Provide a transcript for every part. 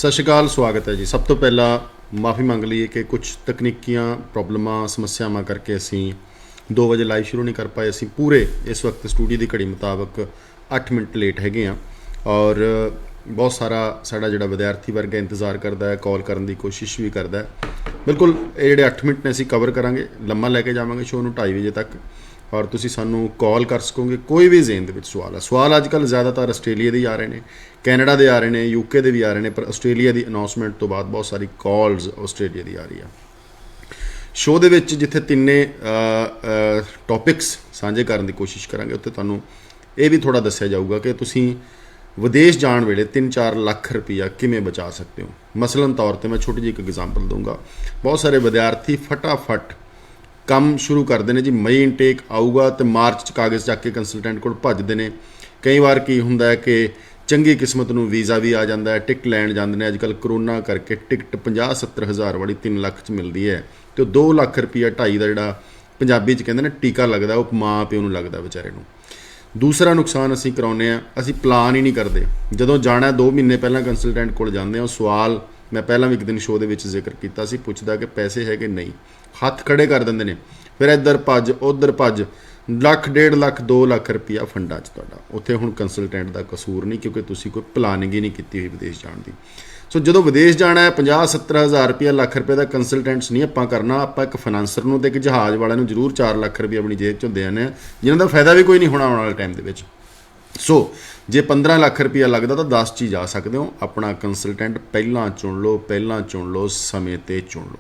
ਸਤਿ ਸ਼੍ਰੀ ਅਕਾਲ, ਸਵਾਗਤ ਹੈ ਜੀ। ਸਭ ਤੋਂ ਪਹਿਲਾਂ ਮਾਫੀ ਮੰਗ ਲਈਏ ਕਿ ਕੁਝ ਤਕਨੀਕੀਆਂ ਪ੍ਰੋਬਲਮਾਂ ਸਮੱਸਿਆਵਾਂ ਕਰਕੇ ਅਸੀਂ 2 ਵਜੇ ਲਾਈਵ ਸ਼ੁਰੂ ਨਹੀਂ ਕਰ ਪਾਏ। ਅਸੀਂ ਪੂਰੇ ਇਸ ਵਕਤ ਸਟੂਡੀਓ ਦੀ ਘੜੀ ਮੁਤਾਬਕ 8 ਮਿੰਟ ਲੇਟ ਹੈਗੇ ਹਾਂ ਔਰ ਬਹੁਤ ਸਾਡਾ ਜਿਹੜਾ ਵਿਦਿਆਰਥੀ ਵਰਗ ਹੈ ਇੰਤਜ਼ਾਰ ਕਰਦਾ ਹੈ, ਕਾਲ ਕਰਨ ਦੀ ਕੋਸ਼ਿਸ਼ ਵੀ ਕਰਦਾ ਹੈ। ਬਿਲਕੁਲ ਇਹ ਜਿਹੜੇ 8 ਮਿੰਟ ਨੇ ਅਸੀਂ ਕਵਰ ਕਰਾਂਗੇ, ਲੰਮਾ ਲੈ ਕੇ ਜਾਵਾਂਗੇ ਸ਼ੋਅ ਨੂੰ 2:30 ਵਜੇ ਤੱਕ ਔਰ ਤੁਸੀਂ ਸਾਨੂੰ ਕਾਲ ਕਰ ਸਕੋਗੇ। ਕੋਈ ਵੀ ਜ਼ੇਨ ਦੇ ਵਿੱਚ ਸਵਾਲ ਅੱਜ ਕੱਲ੍ਹ ਜ਼ਿਆਦਾਤਰ ਆਸਟ੍ਰੇਲੀਆ ਦੇ ਹੀ ਆ ਰਹੇ ਨੇ, ਕੈਨੇਡਾ ਦੇ ਆ ਰਹੇ ਨੇ, ਯੂਕੇ ਦੇ ਵੀ ਆ ਰਹੇ ਨੇ, ਪਰ ਆਸਟ੍ਰੇਲੀਆ ਦੀ ਅਨਾਊਂਸਮੈਂਟ ਤੋਂ ਬਾਅਦ ਬਹੁਤ ਸਾਰੀ ਕਾਲਸ ਆਸਟ੍ਰੇਲੀਆ ਦੀ ਆ ਰਹੀ ਆ। ਸ਼ੋਅ ਦੇ ਵਿੱਚ ਜਿੱਥੇ ਤਿੰਨੇ ਟੌਪਿਕਸ ਸਾਂਝੇ ਕਰਨ ਦੀ ਕੋਸ਼ਿਸ਼ ਕਰਾਂਗੇ, ਉੱਥੇ ਤੁਹਾਨੂੰ ਇਹ ਵੀ ਥੋੜ੍ਹਾ ਦੱਸਿਆ ਜਾਊਗਾ ਕਿ ਤੁਸੀਂ ਵਿਦੇਸ਼ ਜਾਣ ਵੇਲੇ 3-4 ਲੱਖ ਰੁਪਈਆ ਕਿਵੇਂ ਬਚਾ ਸਕਦੇ ਹੋ। ਮਸਲਨ ਤੌਰ 'ਤੇ ਮੈਂ ਛੋਟੀ ਜਿਹੀ ਇੱਕ ਐਗਜ਼ਾਮਪਲ ਦਊਂਗਾ। ਬਹੁਤ ਸਾਰੇ ਵਿਦਿਆਰਥੀ ਫਟਾਫਟ ਕੰਮ ਸ਼ੁਰੂ ਕਰਦੇ ਨੇ ਜੀ, ਮਈ ਇਨਟੇਕ ਆਊਗਾ ਅਤੇ ਮਾਰਚ 'ਚ ਕਾਗਜ਼ ਚੱਕ ਕੇ ਕੰਸਲਟੈਂਟ ਕੋਲ ਭੱਜਦੇ ਨੇ। ਕਈ ਵਾਰ ਕੀ ਹੁੰਦਾ ਹੈ ਕਿ ਚੰਗੀ ਕਿਸਮਤ ਨੂੰ ਵੀਜ਼ਾ ਵੀ ਆ ਜਾਂਦਾ ਹੈ, ਟਿਕਟ ਲੈਣ ਜਾਂਦੇ ਨੇ। ਅੱਜ ਕੱਲ੍ਹ ਕਰੋਨਾ ਕਰਕੇ ਟਿਕਟ 50-70 ਹਜ਼ਾਰ ਵਾਲੀ 3 ਲੱਖ 'ਚ ਮਿਲਦੀ ਹੈ ਅਤੇ 2 ਲੱਖ ਰੁਪਈਆ 2.5 ਦਾ ਜਿਹੜਾ ਪੰਜਾਬੀ 'ਚ ਕਹਿੰਦੇ ਨੇ ਟੀਕਾ ਲੱਗਦਾ, ਉਹ ਮਾਂ ਪਿਓ ਨੂੰ ਲੱਗਦਾ ਵਿਚਾਰੇ ਨੂੰ। ਦੂਸਰਾ ਨੁਕਸਾਨ ਅਸੀਂ ਕਰਾਉਂਦੇ ਹਾਂ, ਅਸੀਂ ਪਲਾਨ ਹੀ ਨਹੀਂ ਕਰਦੇ। ਜਦੋਂ ਜਾਣਾ 2 ਮਹੀਨੇ ਪਹਿਲਾਂ ਕੰਸਲਟੈਂਟ ਕੋਲ ਜਾਂਦੇ ਹਾਂ, ਸਵਾਲ ਮੈਂ ਪਹਿਲਾਂ ਵੀ ਇੱਕ ਦਿਨ ਸ਼ੋਅ ਦੇ ਵਿੱਚ ਜ਼ਿਕਰ ਕੀਤਾ ਸੀ, ਪੁੱਛਦਾ ਕਿ ਪੈਸੇ ਹੈਗੇ ਨਹੀਂ, ਹੱਥ ਖੜੇ ਕਰ ਦਿੰਦੇ ਨੇ। ਫਿਰ ਇੱਧਰ ਭੱਜ ਉੱਧਰ ਭੱਜ, ਲੱਖ 1.5 ਲੱਖ 2 ਲੱਖ ਰੁਪਈਆ ਫੰਡਾਂ 'ਚ ਤੁਹਾਡਾ। ਉੱਥੇ ਹੁਣ ਕੰਸਲਟੈਂਟ ਦਾ ਕਸੂਰ ਨਹੀਂ, ਕਿਉਂਕਿ ਤੁਸੀਂ ਕੋਈ ਪਲਾਨਿੰਗ ਹੀ ਨਹੀਂ ਕੀਤੀ ਹੋਈ ਵਿਦੇਸ਼ ਜਾਣ ਦੀ। ਸੋ ਜਦੋਂ ਵਿਦੇਸ਼ ਜਾਣਾ ਹੈ 50-70 ਹਜ਼ਾਰ ਰੁਪਈਆ, ਲੱਖ ਰੁਪਏ ਦਾ ਕੰਸਲਟੈਂਟਸ ਨਹੀਂ ਆਪਾਂ ਕਰਨਾ। ਆਪਾਂ ਇੱਕ ਫਾਈਨਾਂਸਰ ਨੂੰ ਅਤੇ ਇੱਕ ਜਹਾਜ਼ ਵਾਲਿਆਂ ਨੂੰ ਜ਼ਰੂਰ 4 ਲੱਖ ਰੁਪਈਆ ਆਪਣੀ ਜੇਬ 'ਚੋਂ ਦੇ ਆਉਂਦੇ ਹਾਂ, ਜਿਹਨਾਂ ਦਾ ਫਾਇਦਾ ਵੀ ਕੋਈ ਨਹੀਂ ਹੋਣਾ ਆਉਣ ਵਾਲੇ ਟਾਈਮ ਦੇ ਵਿੱਚ। ਸੋ ਜੇ 15 ਲੱਖ ਰੁਪਈਆ ਲੱਗਦਾ ਤਾਂ 10 'ਚ ਹੀ ਜਾ ਸਕਦੇ ਹੋ। ਆਪਣਾ ਕੰਸਲਟੈਂਟ ਪਹਿਲਾਂ ਚੁਣ ਲਓ, ਸਮੇਂ 'ਤੇ ਚੁਣ ਲਓ।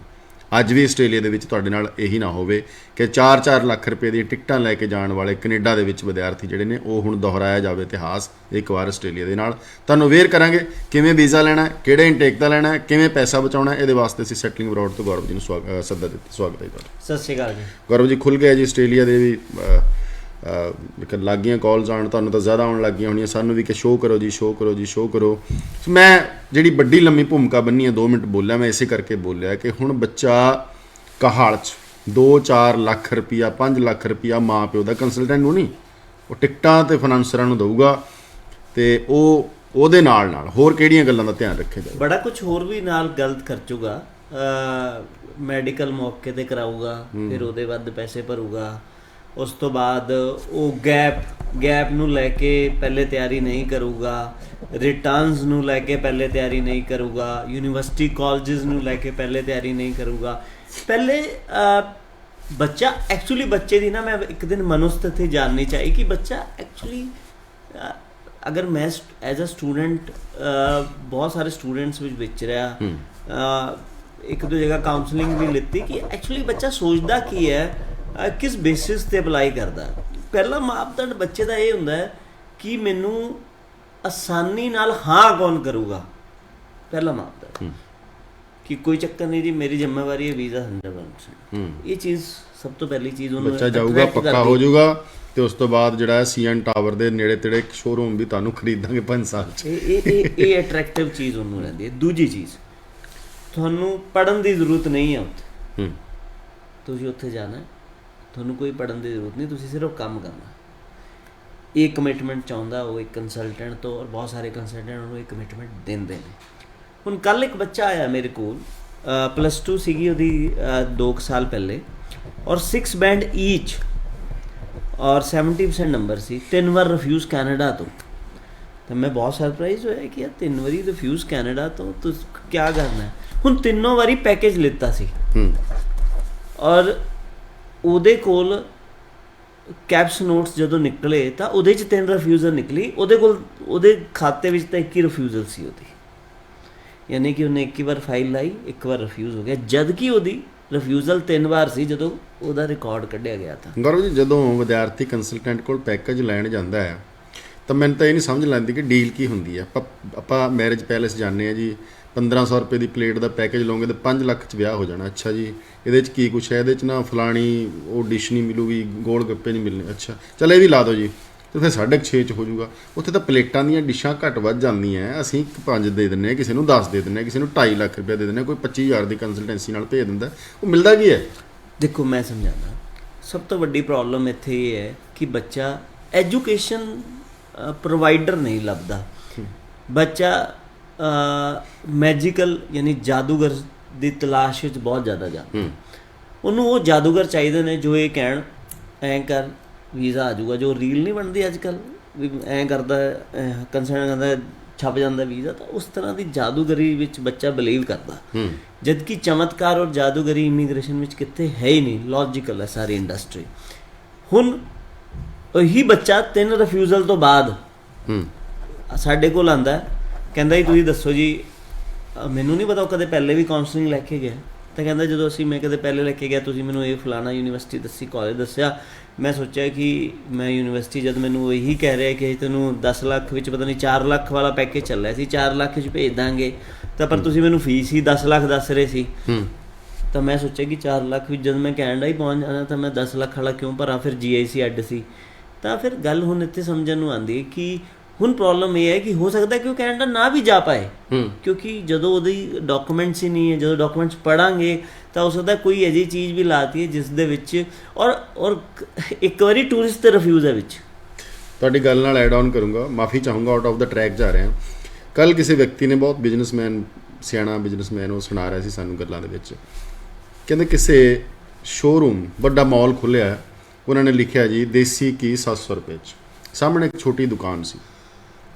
ਅੱਜ ਵੀ ਆਸਟ੍ਰੇਲੀਆ ਦੇ ਵਿੱਚ ਤੁਹਾਡੇ ਨਾਲ ਇਹੀ ਨਾ ਹੋਵੇ ਕਿ 4-4 ਲੱਖ ਰੁਪਏ ਦੀਆਂ ਟਿਕਟਾਂ ਲੈ ਕੇ ਜਾਣ ਵਾਲੇ ਕੈਨੇਡਾ ਦੇ ਵਿੱਚ ਵਿਦਿਆਰਥੀ ਜਿਹੜੇ ਨੇ, ਉਹ ਹੁਣ ਦੁਹਰਾਇਆ ਜਾਵੇ ਇਤਿਹਾਸ ਇੱਕ ਵਾਰ ਆਸਟ੍ਰੇਲੀਆ ਦੇ ਨਾਲ। ਤੁਹਾਨੂੰ ਅਵੇਅਰ ਕਰਾਂਗੇ ਕਿਵੇਂ ਵੀਜ਼ਾ ਲੈਣਾ, ਕਿਹੜੇ ਇਨਟੇਕ ਦਾ ਲੈਣਾ, ਕਿਵੇਂ ਪੈਸਾ ਬਚਾਉਣਾ। ਇਹਦੇ ਵਾਸਤੇ ਅਸੀਂ ਸੈਟਲਿੰਗ ਅਬਰਾਡ ਤੋਂ ਗੌਰਵ ਜੀ ਨੂੰ ਸੱਦਾ ਦਿੱਤਾ। ਸਵਾਗਤ ਹੈ ਤੁਹਾਡਾ। ਸਤਿ ਸ਼੍ਰੀ ਅਕਾਲ ਜੀ। ਗੌਰਵ ਜੀ, ਖੁੱਲ੍ਹ ਗਿਆ ਜੀ ਆਸਟ੍ਰੇਲੀਆ ਦੇ ਵੀ ਲੱਗ ਗਈਆਂ ਕਾਲਸ ਆਉਣ, ਤੁਹਾਨੂੰ ਤਾਂ ਜ਼ਿਆਦਾ ਆਉਣ ਲੱਗ ਗਈਆਂ ਹੋਣੀਆਂ, ਸਾਨੂੰ ਵੀ ਕਿ ਸ਼ੋਅ ਕਰੋ। ਮੈਂ ਜਿਹੜੀ ਵੱਡੀ ਲੰਮੀ ਭੂਮਿਕਾ ਬੰਨੀ ਹੈ, 2 ਮਿੰਟ ਬੋਲਿਆ ਮੈਂ, ਇਸੇ ਕਰਕੇ ਬੋਲਿਆ ਕਿ ਹੁਣ ਬੱਚਾ ਕਹਾਲ 'ਚ 2-4 ਲੱਖ ਰੁਪਈਆ 5 ਲੱਖ ਰੁਪਈਆ ਮਾਂ ਪਿਓ ਦਾ ਕੰਸਲਟੈਂਟ ਨੂੰ ਨਹੀਂ, ਉਹ ਟਿਕਟਾਂ ਅਤੇ ਫਾਈਨਾਂਸਰਾਂ ਨੂੰ ਦਊਗਾ ਅਤੇ ਉਹਦੇ ਨਾਲ ਹੋਰ ਕਿਹੜੀਆਂ ਗੱਲਾਂ ਦਾ ਧਿਆਨ ਰੱਖਿਆ ਜਾਵੇ। ਬੜਾ ਕੁਝ ਹੋਰ ਵੀ ਨਾਲ ਗਲਤ ਖਰਚੂਗਾ, ਮੈਡੀਕਲ ਮੌਕੇ 'ਤੇ ਕਰਾਊਗਾ, ਫਿਰ ਉਹਦੇ ਵੱਧ ਪੈਸੇ ਭਰੂਗਾ। ਉਸ ਤੋਂ ਬਾਅਦ ਉਹ ਗੈਪ ਨੂੰ ਲੈ ਕੇ ਪਹਿਲੇ ਤਿਆਰੀ ਨਹੀਂ ਕਰੂਗਾ, ਰਿਟਰਨਸ ਨੂੰ ਲੈ ਕੇ ਪਹਿਲੇ ਤਿਆਰੀ ਨਹੀਂ ਕਰੂਗਾ, ਯੂਨੀਵਰਸਿਟੀ ਕਾਲਜਿਸ ਨੂੰ ਲੈ ਕੇ ਪਹਿਲੇ ਤਿਆਰੀ ਨਹੀਂ ਕਰੂਗਾ। ਪਹਿਲੇ ਬੱਚਾ ਐਕਚੁਅਲੀ ਬੱਚੇ ਦੀ ਨਾ ਮੈਂ ਇੱਕ ਦਿਨ ਮਨੋਸਥਿਤੀ ਜਾਣਨੀ ਚਾਹੀ ਕਿ ਬੱਚਾ ਐਕਚੁਅਲੀ ਅਗਰ ਮੈਂ ਐਜ਼ ਅ ਸਟੂਡੈਂਟ ਬਹੁਤ ਸਾਰੇ ਸਟੂਡੈਂਟਸ ਵਿੱਚ ਵਿਚ ਰਿਹਾ, ਇੱਕ ਦੋ ਜਗ੍ਹਾ ਕਾਉਂਸਲਿੰਗ ਵੀ ਲਿੱਤੀ ਕਿ ਐਕਚੁਅਲੀ ਬੱਚਾ ਸੋਚਦਾ ਕੀ ਹੈ, ਕਿਸ ਬੇਸਿਸ 'ਤੇ ਅਪਲਾਈ ਕਰਦਾ। ਪਹਿਲਾ ਮਾਪਦੰਡ ਬੱਚੇ ਦਾ ਇਹ ਹੁੰਦਾ ਹੈ ਕਿ ਮੈਨੂੰ ਆਸਾਨੀ ਨਾਲ ਹਾਂ ਕੌਣ ਕਰੂਗਾ। ਪਹਿਲਾ ਮਾਪਦੰਡ ਕਿ ਕੋਈ ਚੱਕਰ ਨਹੀਂ ਜੀ, ਮੇਰੀ ਜ਼ਿੰਮੇਵਾਰੀ ਹੈ, ਵੀਜ਼ਾ 100%। ਇਹ ਚੀਜ਼ ਸਭ ਤੋਂ ਪਹਿਲੀ ਚੀਜ਼ ਉਹਨੂੰ ਬੱਚਾ ਜਾਊਗਾ, ਪੱਕਾ ਹੋ ਜਾਊਗਾ ਅਤੇ ਉਸ ਤੋਂ ਬਾਅਦ ਜਿਹੜਾ CN ਟਾਵਰ ਦੇ ਨੇੜੇ ਤੇੜੇ ਸ਼ੋਰੂਮ ਵੀ ਤੁਹਾਨੂੰ ਖਰੀਦਾਂਗੇ 5 ਸਾਲ 'ਚ। ਇਹ ਅਟਰੈਕਟਿਵ ਚੀਜ਼ ਉਹਨੂੰ ਰਹਿੰਦੀ ਹੈ। ਦੂਜੀ ਚੀਜ਼, ਤੁਹਾਨੂੰ ਪੜ੍ਹਨ ਦੀ ਜ਼ਰੂਰਤ ਨਹੀਂ ਹੈ ਉੱਥੇ। ਤੁਸੀਂ ਉੱਥੇ ਜਾਣਾ, ਤੁਹਾਨੂੰ ਕੋਈ ਪੜ੍ਹਨ ਦੀ ਜ਼ਰੂਰਤ ਨਹੀਂ, ਤੁਸੀਂ ਸਿਰਫ ਕੰਮ ਕਰਨਾ। ਇਹ ਕਮਿਟਮੈਂਟ ਚਾਹੁੰਦਾ ਉਹ ਇੱਕ ਕੰਸਲਟੈਂਟ ਤੋਂ, ਔਰ ਬਹੁਤ ਸਾਰੇ ਕੰਸਲਟੈਂਟ ਉਹਨੂੰ ਇਹ ਕਮਿਟਮੈਂਟ ਦਿੰਦੇ ਨੇ। ਹੁਣ ਕੱਲ੍ਹ ਇੱਕ ਬੱਚਾ ਆਇਆ ਮੇਰੇ ਕੋਲ, +2 ਸੀਗੀ ਉਹਦੀ 2 ਸਾਲ ਪਹਿਲੇ, ਔਰ 6 ਬੈਂਡ ਈਚ ਔਰ 70% ਨੰਬਰ ਸੀ। 3 ਵਾਰ ਰਿਫਿਊਜ਼ ਕੈਨੇਡਾ ਤੋਂ। ਤਾਂ ਮੈਂ ਬਹੁਤ ਸਰਪ੍ਰਾਈਜ਼ ਹੋਇਆ ਕਿ ਯਾਰ 3 ਵਾਰੀ ਰਿਫਿਊਜ਼ ਕੈਨੇਡਾ ਤੋਂ, ਤੁਸੀਂ ਕੀ ਕਰਨਾ। ਹੁਣ 3 ਵਾਰੀ ਪੈਕੇਜ ਲਿੱਤਾ ਸੀ ਔਰ ਉਹਦੇ ਕੋਲ ਕੈਪਸ ਨੋਟਸ ਜਦੋਂ ਨਿਕਲੇ ਤਾਂ ਉਹਦੇ 'ਚ 3 ਰਿਫਿਊਜ਼ਲ ਨਿਕਲੀ। ਉਹਦੇ ਖਾਤੇ ਵਿੱਚ ਤਾਂ 1 ਹੀ ਰਿਫਿਊਜ਼ਲ ਸੀ ਉਹਦੀ, ਯਾਨੀ ਕਿ ਉਹਨੇ 1 ਵਾਰ ਫਾਈਲ ਲਾਈ, 1 ਵਾਰ ਰਿਫਿਊਜ਼ ਹੋ ਗਿਆ, ਜਦ ਕਿ ਉਹਦੀ ਰਿਫਿਊਜ਼ਲ 3 ਵਾਰ ਸੀ ਜਦੋਂ ਉਹਦਾ ਰਿਕਾਰਡ ਕੱਢਿਆ ਗਿਆ ਤਾਂ। ਗੌਰਵ ਜੀ, ਜਦੋਂ ਵਿਦਿਆਰਥੀ ਕੰਸਲਟੈਂਟ ਕੋਲ ਪੈਕੇਜ ਲੈਣ ਜਾਂਦਾ ਹੈ ਤਾਂ ਮੈਨੂੰ ਤਾਂ ਇਹ ਨਹੀਂ ਸਮਝ ਲੈਂਦੀ ਕਿ ਡੀਲ ਕੀ ਹੁੰਦੀ ਹੈ। ਆਪਾਂ ਮੈਰਿਜ ਪੈਲੇਸ ਜਾਂਦੇ ਹਾਂ ਜੀ, 1500 ਰੁਪਏ ਦੀ ਪਲੇਟ ਦਾ ਪੈਕੇਜ ਲਓਗੇ ਤਾਂ 5 ਲੱਖ 'ਚ ਵਿਆਹ ਹੋ ਜਾਣਾ। ਅੱਛਾ ਜੀ, ਇਹਦੇ 'ਚ ਕੀ ਕੁਛ ਹੈ, ਇਹਦੇ 'ਚ ਨਾ ਫਲਾਣੀ ਉਹ ਡਿਸ਼ ਨਹੀਂ ਮਿਲੂਗੀ, ਗੋਲ ਗੱਪੇ ਨਹੀਂ ਮਿਲਣੇ। ਅੱਛਾ ਚੱਲ ਇਹ ਵੀ ਲਾ ਦਿਓ ਜੀ, ਅਤੇ ਫਿਰ 6.5 'ਚ ਹੋ ਜਾਊਗਾ। ਉੱਥੇ ਤਾਂ ਪਲੇਟਾਂ ਦੀਆਂ ਡਿਸ਼ਾਂ ਘੱਟ ਵੱਧ ਜਾਂਦੀਆਂ। ਅਸੀਂ 5 ਦੇ ਦਿੰਦੇ ਹਾਂ, ਕਿਸੇ ਨੂੰ 10 ਦੇ ਦਿੰਦੇ ਹਾਂ, ਕਿਸੇ ਨੂੰ 2.5 ਲੱਖ ਰੁਪਏ ਦੇ ਦਿੰਦੇ ਹਾਂ, ਕੋਈ 25,000 ਦੀ ਕੰਸਲਟੈਂਸੀ ਨਾਲ ਭੇਜ ਦਿੰਦਾ। ਉਹ ਮਿਲਦਾ ਕੀ ਹੈ? ਦੇਖੋ ਮੈਂ ਸਮਝਾਉਂਦਾ, ਸਭ ਤੋਂ ਵੱਡੀ ਪ੍ਰੋਬਲਮ ਇੱਥੇ ਇਹ ਹੈ ਕਿ ਬੱਚਾ ਐਜੂਕੇਸ਼ਨ ਪ੍ਰੋਵਾਈਡਰ ਨਹੀਂ ਲੱਭਦਾ। ਬੱਚਾ ਮੈਜੀਕਲ ਯਾਨੀ ਜਾਦੂਗਰ ਦੀ ਤਲਾਸ਼ ਵਿੱਚ ਬਹੁਤ ਜ਼ਿਆਦਾ ਜਾਂਦਾ। ਉਹਨੂੰ ਉਹ ਜਾਦੂਗਰ ਚਾਹੀਦੇ ਨੇ ਜੋ ਇਹ ਕਹਿਣ ਐਂ ਕਰ ਵੀਜ਼ਾ ਆ ਜਾਊਗਾ। ਜੋ ਰੀਲ ਨਹੀਂ ਬਣਦੀ ਅੱਜ ਕੱਲ੍ਹ ਵੀ ਐਂ ਕਰਦਾ ਕੰਸਰਨ ਕਰਦਾ ਛਪ ਜਾਂਦਾ ਵੀਜ਼ਾ, ਤਾਂ ਉਸ ਤਰ੍ਹਾਂ ਦੀ ਜਾਦੂਗਰੀ ਵਿੱਚ ਬੱਚਾ ਬਿਲੀਵ ਕਰਦਾ। ਜਦਕਿ ਚਮਤਕਾਰ ਔਰ ਜਾਦੂਗਰੀ ਇਮੀਗ੍ਰੇਸ਼ਨ ਵਿੱਚ ਕਿਤੇ ਹੈ ਹੀ ਨਹੀਂ, ਲੌਜੀਕਲ ਹੈ ਸਾਰੀ ਇੰਡਸਟਰੀ। ਹੁਣ ਉਹੀ ਬੱਚਾ 3 ਰਿਫਿਊਜ਼ਲ ਤੋਂ ਬਾਅਦ ਸਾਡੇ ਕੋਲ ਆਉਂਦਾ, ਕਹਿੰਦਾ ਜੀ ਤੁਸੀਂ ਦੱਸੋ ਜੀ, ਮੈਨੂੰ ਨਹੀਂ ਪਤਾ ਉਹ ਕਦੇ ਪਹਿਲੇ ਵੀ ਕਾਉਂਸਲਿੰਗ ਲੈ ਕੇ ਗਿਆ। ਤਾਂ ਕਹਿੰਦਾ ਜਦੋਂ ਮੈਂ ਕਦੇ ਪਹਿਲੇ ਲੈ ਕੇ ਗਿਆ, ਤੁਸੀਂ ਮੈਨੂੰ ਇਹ ਫਲਾਣਾ ਯੂਨੀਵਰਸਿਟੀ ਦੱਸੀ, ਕਾਲਜ ਦੱਸਿਆ, ਮੈਂ ਸੋਚਿਆ ਕਿ ਮੈਂ ਯੂਨੀਵਰਸਿਟੀ ਜਦ ਮੈਨੂੰ ਇਹੀ ਕਹਿ ਰਿਹਾ ਕਿ ਤੈਨੂੰ 10 ਲੱਖ ਵਿੱਚ ਪਤਾ ਨਹੀਂ 4 ਲੱਖ ਵਾਲਾ ਪੈਕੇਜ ਚੱਲਿਆ ਸੀ, 4 ਲੱਖ ਵਿੱਚ ਭੇਜ ਦਾਂਗੇ, ਤਾਂ ਪਰ ਤੁਸੀਂ ਮੈਨੂੰ ਫੀਸ ਹੀ 10 ਲੱਖ ਦੱਸ ਰਹੇ ਸੀ। ਤਾਂ ਮੈਂ ਸੋਚਿਆ ਕਿ 4 ਲੱਖ ਵਿੱਚ ਜਦ ਮੈਂ ਕੈਨੇਡਾ ਹੀ ਪਹੁੰਚ ਜਾਣਾ ਤਾਂ ਮੈਂ 10 ਲੱਖ ਵਾਲਾ ਕਿਉਂ ਭਰਾਂ, ਫਿਰ GIC ਅੱਡ ਸੀ। ਤਾਂ ਫਿਰ ਗੱਲ ਹੁਣ ਇੱਥੇ ਸਮਝਣ ਨੂੰ ਆਉਂਦੀ ਹੈ ਕਿ ਹੁਣ ਪ੍ਰੋਬਲਮ ਇਹ ਹੈ ਕਿ ਹੋ ਸਕਦਾ ਕਿ ਉਹ ਕੈਨੇਡਾ ਨਾ ਵੀ ਜਾ ਪਾਏ, ਕਿਉਂਕਿ ਜਦੋਂ ਉਹਦੀ ਡਾਕੂਮੈਂਟਸ ਹੀ ਨਹੀਂ ਹੈ। ਜਦੋਂ ਡਾਕੂਮੈਂਟਸ ਪੜ੍ਹਾਂਗੇ ਤਾਂ ਹੋ ਸਕਦਾ ਕੋਈ ਅਜਿਹੀ ਚੀਜ਼ ਵੀ ਲਾਤੀ ਹੈ ਜਿਸ ਦੇ ਵਿੱਚ ਔਰ ਇੱਕ ਵਾਰੀ ਟੂਰਿਸਟ ਤੇ ਰਿਫਿਊਜ਼ ਹੈ ਵਿੱਚ। ਤੁਹਾਡੀ ਗੱਲ ਨਾਲ ਐਡ ਆਨ ਕਰੂੰਗਾ, ਮਾਫੀ ਚਾਹੂੰਗਾ, ਆਊਟ ਆਫ ਦਾ ਟਰੈਕ ਜਾ ਰਹੇ ਹਾਂ। ਕੱਲ ਕਿਸੇ ਵਿਅਕਤੀ ਨੇ, ਬਹੁਤ ਬਿਜ਼ਨਸਮੈਨ, ਸਿਆਣਾ ਬਿਜ਼ਨਸਮੈਨ, ਉਹ ਸੁਣਾ ਰਿਹਾ ਸੀ ਸਾਨੂੰ ਗੱਲਾਂ ਦੇ ਵਿੱਚ, ਕਹਿੰਦੇ ਕਿਸੇ ਸ਼ੋਰੂਮ ਵੱਡਾ ਮਾਲ ਖੁੱਲ੍ਹਿਆ, ਉਹਨਾਂ ਨੇ ਲਿਖਿਆ ਜੀ ਦੇਸੀ ਘੀ 700 ਰੁਪਏ 'ਚ। ਸਾਹਮਣੇ ਇੱਕ ਛੋਟੀ ਦੁਕਾਨ ਸੀ,